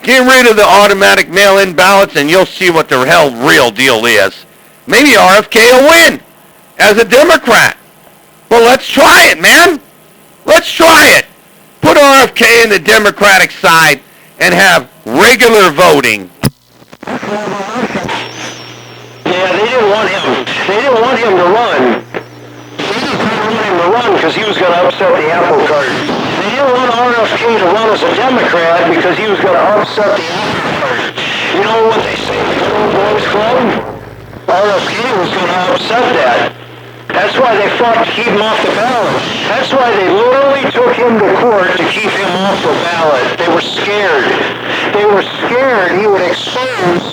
Get rid of the automatic mail-in ballots and you'll see what the hell real deal is. Maybe RFK will win as a Democrat. Well, let's try it, man. Let's try it. Put RFK in the Democratic side and have regular voting. Yeah, they didn't want him. They didn't want him to run. They didn't want him to run because he was going to upset the apple cart. They didn't want RFK to run as a Democrat because he was going to upset the apple cart. You know what they say in the Good Old Boys Club? RFK was going to upset that. That's why they fought to keep him off the ballot. That's why they literally took him to court to keep him off the ballot. They were scared. They were scared he would expose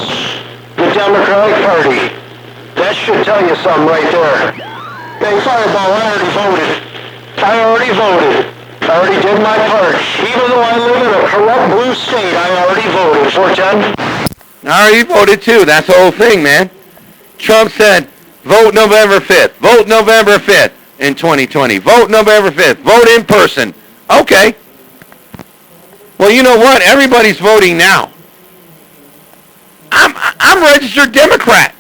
the Democratic Party. That should tell you something right there. Hey, Fireball, I already voted. I already did my part. Even though I live in a corrupt blue state, I already voted. 410? I already voted too. That's the whole thing, man. Trump said, vote November 5th. Vote November 5th in 2020. Vote November 5th. Vote in person. Okay. Well, you know what? Everybody's voting now. I'm a registered Democrat.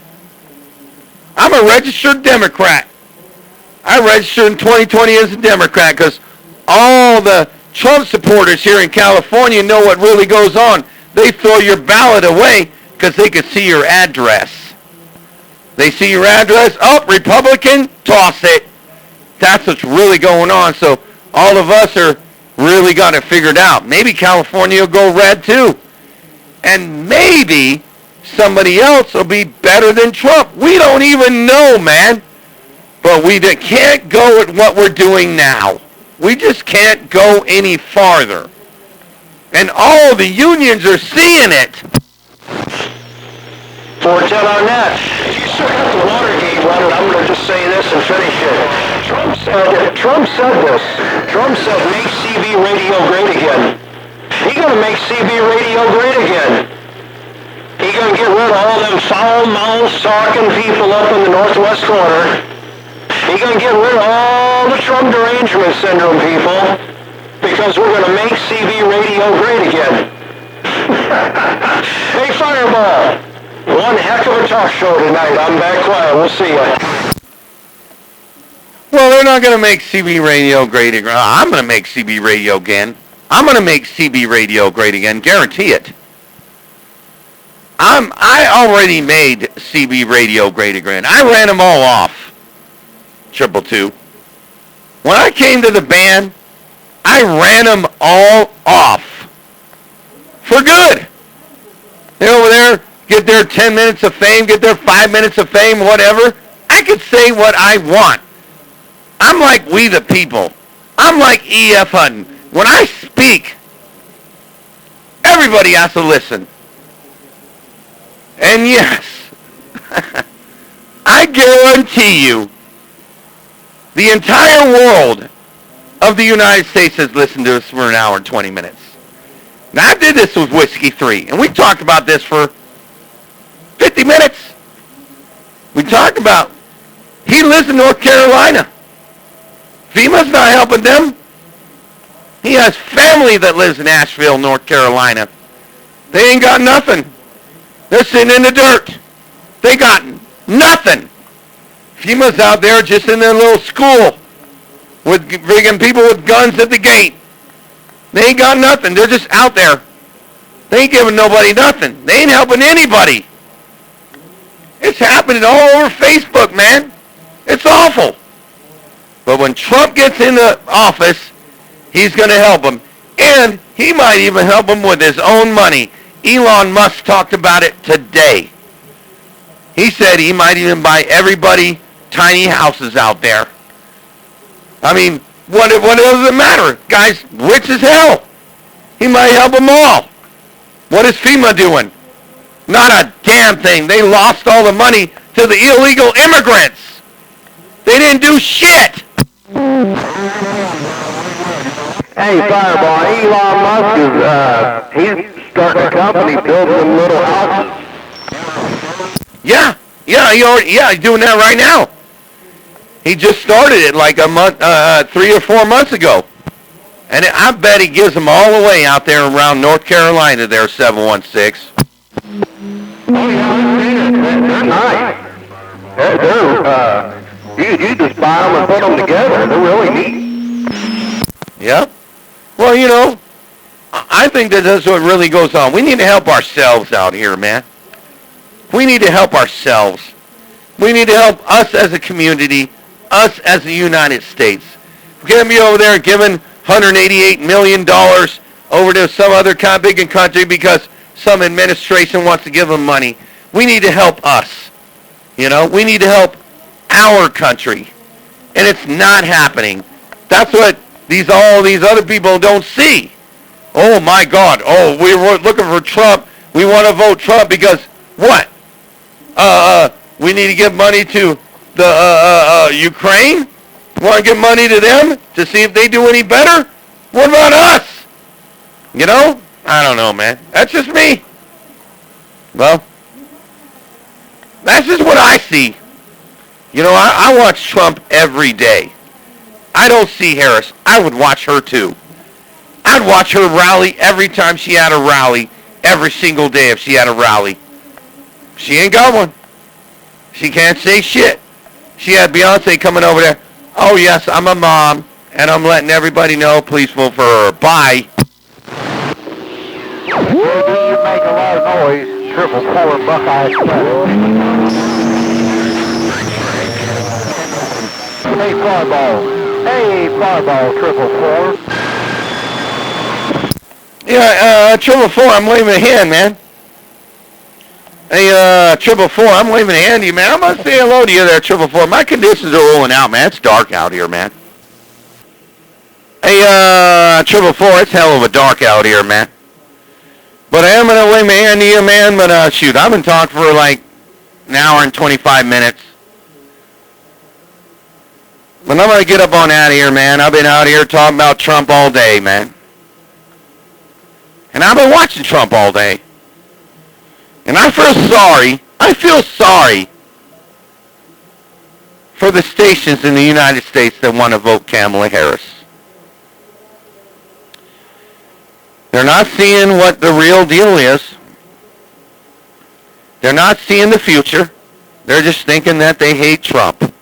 I'm a registered Democrat. I registered in 2020 as a Democrat because all the Trump supporters here in California know what really goes on. They throw your ballot away because they can see your address. They see your address, oh, Republican, toss it. That's what's really going on. So all of us are really got it figured out. Maybe California will go red too. And maybe somebody else will be better than Trump. We don't even know, man. But we can't go at what we're doing now. We just can't go any farther. And all the unions are seeing it. 410 on that. If you still got the Watergate running, I'm going to just say this and finish it. Trump said this. Trump said, make CB radio great again. He's going to make CB radio great again. He's going to get rid of all them foul-mouthed, talking people up in the northwest corner. He's going to get rid of all the Trump derangement syndrome people because we're going to make CB radio great again. Hey, Fireball. One heck of a talk show tonight. I'm back quiet. We'll see you. Well, they're not going to make CB radio great again. I'm going to make CB radio again. I'm going to make CB radio great again. Guarantee it. I already made CB radio great again. I ran them all off. Trippl2. When I came to the band, I ran them all off. For good. They're over there, get their 10 minutes of fame, get their 5 minutes of fame, whatever. I could say what I want. I'm like We the People. I'm like E.F. Hutton. When I speak, everybody has to listen. And yes, I guarantee you, the entire world of the United States has listened to us for an hour and 20 minutes. Now, I did this with Whiskey 3, and we talked about this for 50 minutes. We talked about, he lives in North Carolina. FEMA's not helping them. He has family that lives in Asheville, North Carolina. They ain't got nothing. They're sitting in the dirt. They got nothing. FEMA's out there just in their little school with bringing people with guns at the gate. They ain't got nothing. They're just out there. They ain't giving nobody nothing. They ain't helping anybody. It's happening all over Facebook, man. It's awful. But when Trump gets into office, he's going to help them. And he might even help them with his own money. Elon Musk talked about it today. He said he might even buy everybody tiny houses out there. I mean, what does it matter? Guy's rich as hell. He might help them all. What is FEMA doing? Not a damn thing. They lost all the money to the illegal immigrants. They didn't do shit. Hey, Fireball, Elon Musk is, he's starting a company building them little houses. Yeah, he's doing that right now. He just started it like a month, 3 or 4 months ago. And I bet he gives them all away out there around North Carolina there, 716. Oh, yeah, they're nice. You just buy them and put them together. They're really neat. Yep. Well, you know, I think that's what really goes on. We need to help ourselves out here, man. We need to help ourselves. We need to help us as a community, us as the United States. We can't be over there giving $188 million over to some other big country because some administration wants to give them money. We need to help us. You know, we need to help our country. And it's not happening. That's what all these other people don't see. Oh, my God. Oh, we were looking for Trump. We want to vote Trump because what? We need to give money to the Ukraine? Want to give money to them to see if they do any better? What about us? You know? I don't know, man. That's just me. Well, that's just what I see. You know, I watch Trump every day. I don't see Harris. I would watch her too. I'd watch her rally every time she had a rally, every single day if she had a rally. She ain't got one. She can't say shit. She had Beyonce coming over there. Oh, yes, I'm a mom, and I'm letting everybody know, please vote for her. Bye. You make a lot of noise. Trippl2 Buckeye Spread. Hey, Fireball. Hey, Fireball, Trippl2. Yeah, Trippl2, I'm waving a hand, man. Hey, Trippl2, I'm waving a hand to you, man. I'm going to say hello to you there, Trippl2. My conditions are rolling out, man. It's dark out here, man. Hey, Trippl2, it's hell of a dark out here, man. But I am going to wave my hand to you, man. But, shoot, I've been talking for like an hour and 25 minutes. But I'm going to get up on out of here, man. I've been out here talking about Trump all day, man. And I've been watching Trump all day. And I feel sorry for the stations in the United States that want to vote Kamala Harris. They're not seeing what the real deal is. They're not seeing the future. They're just thinking that they hate Trump.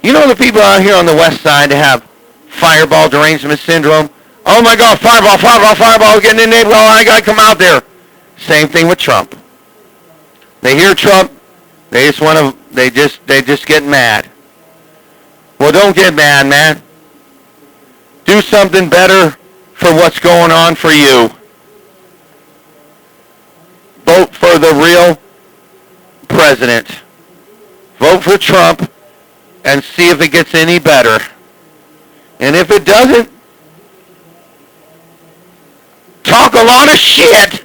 You know the people out here on the west side that have fireball derangement syndrome? Oh my God, fireball, getting in the neighborhood, I gotta come out there. Same thing with Trump. They hear Trump, they just get mad. Well, don't get mad, man. Do something better for what's going on for you. Vote for the real president. Vote for Trump and see if it gets any better. And if it doesn't, talk a lot of shit.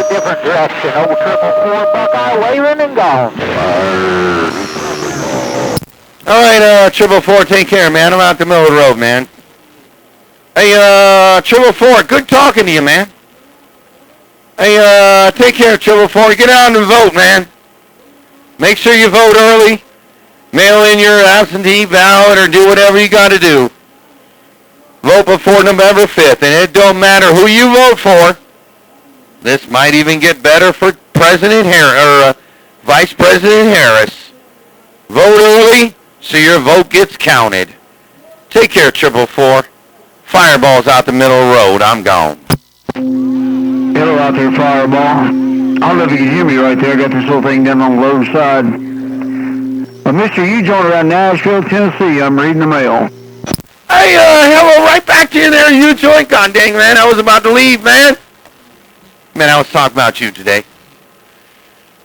Different direction. Old Trippl2 Buckeye waving and gone. All right, Trippl2, take care, man. I'm out the middle of the road, man. Hey, Trippl2, good talking to you, man. Hey, take care, Trippl2. Get out and vote, man. Make sure you vote early. Mail in your absentee ballot or do whatever you got to do. Vote before November 5th, and it don't matter who you vote for. This might even get better for President Harris or Vice President Harris. Vote early so your vote gets counted. Take care, Trippl2. Fireball's out the middle of the road. I'm gone. Hello out there, Fireball. I don't know if you can hear me right there. I got this little thing down on the low side. Mister, you joined around Nashville, Tennessee. I'm reading the mail. Hey, hello, right back to you there, you joint. God dang, man, I was about to leave, man. Man, I was talking about you today.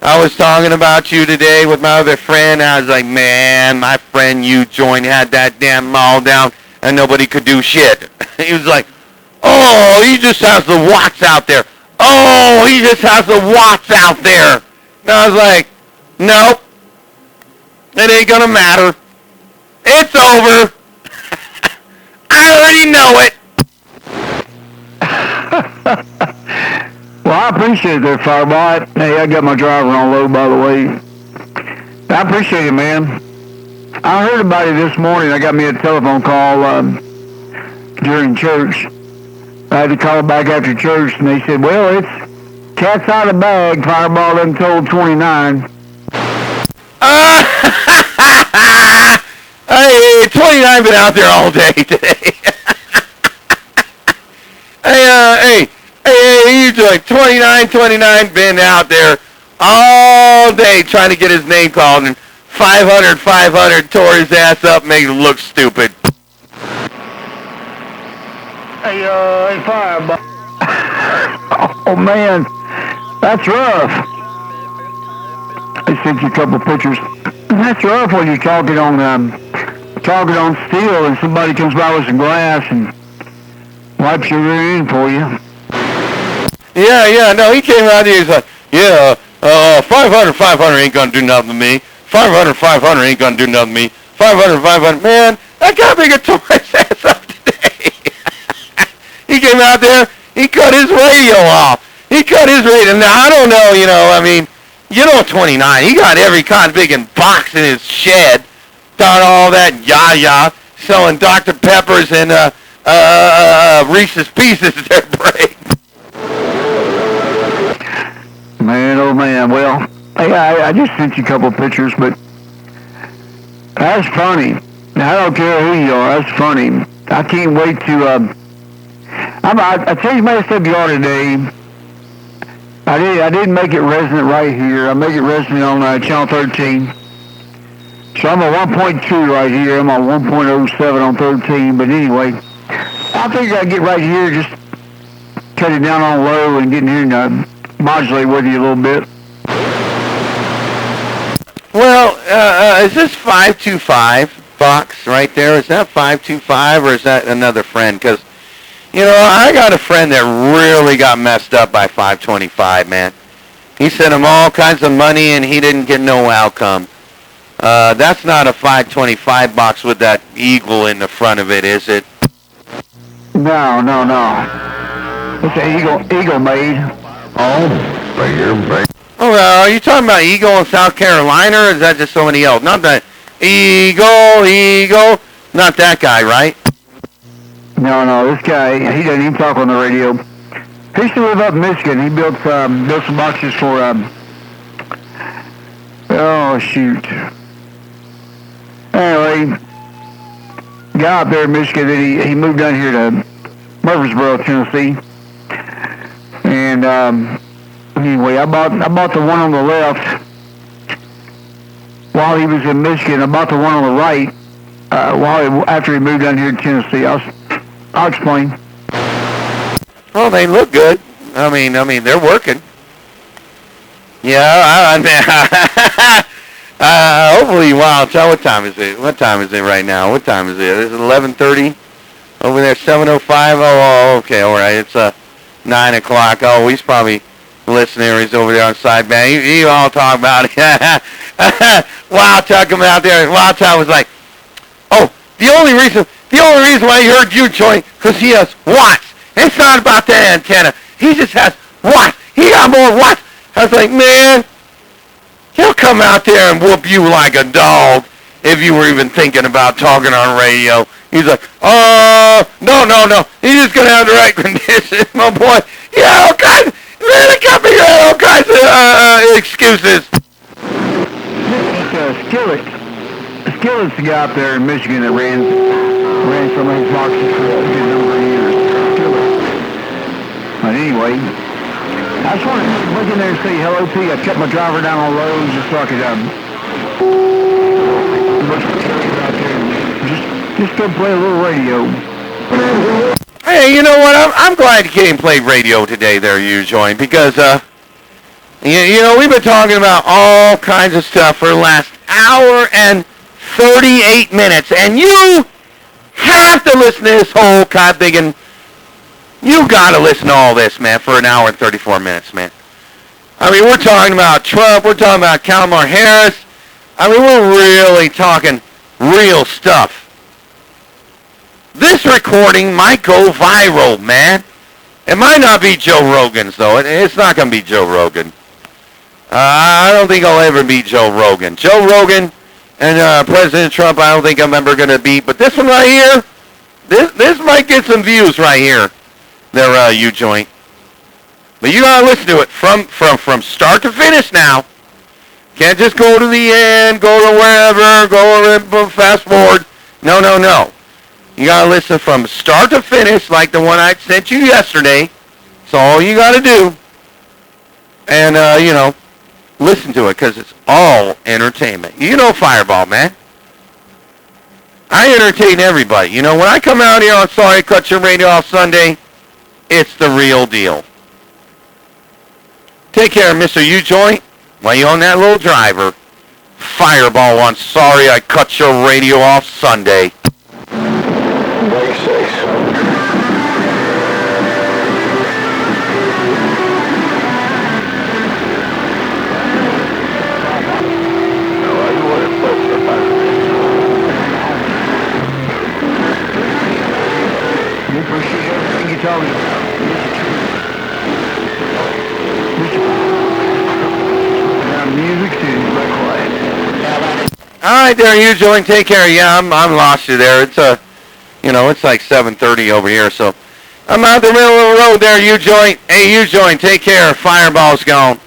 I was talking about you today with my other friend. I was like, man, my friend you joined had that damn mall down and nobody could do shit. He was like, oh, he just has the watts out there. Oh, he just has the watts out there. And I was like, nope. It ain't gonna matter. It's over. I already know it. Well, I appreciate it there, Fireball. Hey, I got my driver on low, by the way. I appreciate it, man. I heard about it this morning. I got me a telephone call during church. I had to call back after church, and they said, well, it's cat's out of the bag. Fireball done told 29. Hey, 29 been out there all day today. Hey, you doing 29 been out there all day trying to get his name called, and 500 tore his ass up, making him look stupid. Hey, Fireball. Oh, man. That's rough. I sent you a couple pictures. That's rough when you're talking on steel and somebody comes by with some glass and wipes your rear end for you. Yeah, no, he came out here, he's like, yeah, 500 ain't gonna do nothing to me. 500 ain't gonna do nothing to me. 500. Man, that guy bigger tore his ass up today. He came out there, he cut his radio off. He cut his radio. Now, I don't know, 29, he got every kind of big box in his shed. Got all that yah-yah, selling Dr. Peppers and Reese's Pieces at their break. Man, oh man, well, I just sent you a couple of pictures, but that's funny. Now, I don't care who you are, that's funny. I can't wait to, I changed my SWR today. I didn't make it resonant right here. I make it resonant on channel 13. So I'm at 1.2 right here. I'm at 1.07 on 13. But anyway, I figure I'd get right here, just cut it down on low and get in here and modulate with you a little bit. Well, is this 525 box right there? Is that 525 or is that another friend? Because, I got a friend that really got messed up by 525, man. He sent him all kinds of money and he didn't get no outcome. That's not a 525 box with that eagle in the front of it, is it? No. It's an eagle made. Oh, bigger. Oh, are you talking about eagle in South Carolina or is that just somebody else? Not that eagle. Not that guy, right? No, this guy, he doesn't even talk on the radio. He used to live up in Michigan. He built some boxes for, oh, shoot. Anyway, guy up there in Michigan, then he moved down here to Murfreesboro, Tennessee. And, anyway, I bought the one on the left while he was in Michigan. I bought the one on the right after he moved down here to Tennessee. I'll explain. Well, they look good. I mean, they're working. Yeah, hopefully, wow, tell what time is it? What time is it right now? What time is it? Is it 11:30? Over there, 7:05? Oh, okay, all right. It's 9 o'clock. Oh, he's probably listening. He's over there on sideband. He all talk about it. Wild Tuck coming out there. Wild Tuck was like, oh, the only reason why he heard you join, because he has watts. It's not about that antenna. He just has watts. He got more watts. I was like, man, he'll come out there and whoop you like a dog if you were even thinking about talking on radio. He's like, no. He's just going to have the right conditions, my boy. Yeah, all kinds. Man, I got me all kinds of excuses. Skillet's the guy up there in Michigan that ran some of these boxes for a good number of years. But anyway, I just wanted to look in there and say hello to you. I kept my driver down on low just so I could just go play a little radio. Hey, you know what? I'm glad you came and played radio today there, you joined, because we've been talking about all kinds of stuff for the last hour and 38 minutes, and you have to listen to this whole kind of thing, and you got to listen to all this, man, for an hour and 34 minutes, man. I mean, we're talking about Trump. We're talking about Kamala Harris. I mean, we're really talking real stuff. This recording might go viral, man. It might not be Joe Rogan's, though. It's not going to be Joe Rogan. I don't think I'll ever beat Joe Rogan. Joe Rogan and President Trump, I don't think I'm ever going to beat. But this one right here, this might get some views right here. There, you joint. But you got to listen to it from start to finish now. Can't just go to the end, go to wherever, go fast forward. No. You got to listen from start to finish like the one I sent you yesterday. That's all you got to do. And, listen to it because it's all entertainment. You know Fireball, man. I entertain everybody. When I come out here on Sorry Cut Your Radio Off Sunday, it's the real deal. Take care, Mr. U-Joint. While you on that little driver, Fireball on Sorry I Cut Your Radio Off Sunday. All right, there, you join. Take care. Yeah, I'm lost you there. It's it's like 7:30 over here, so I'm out the middle of the road there. You join. Hey, you join. Take care. Fireball's gone.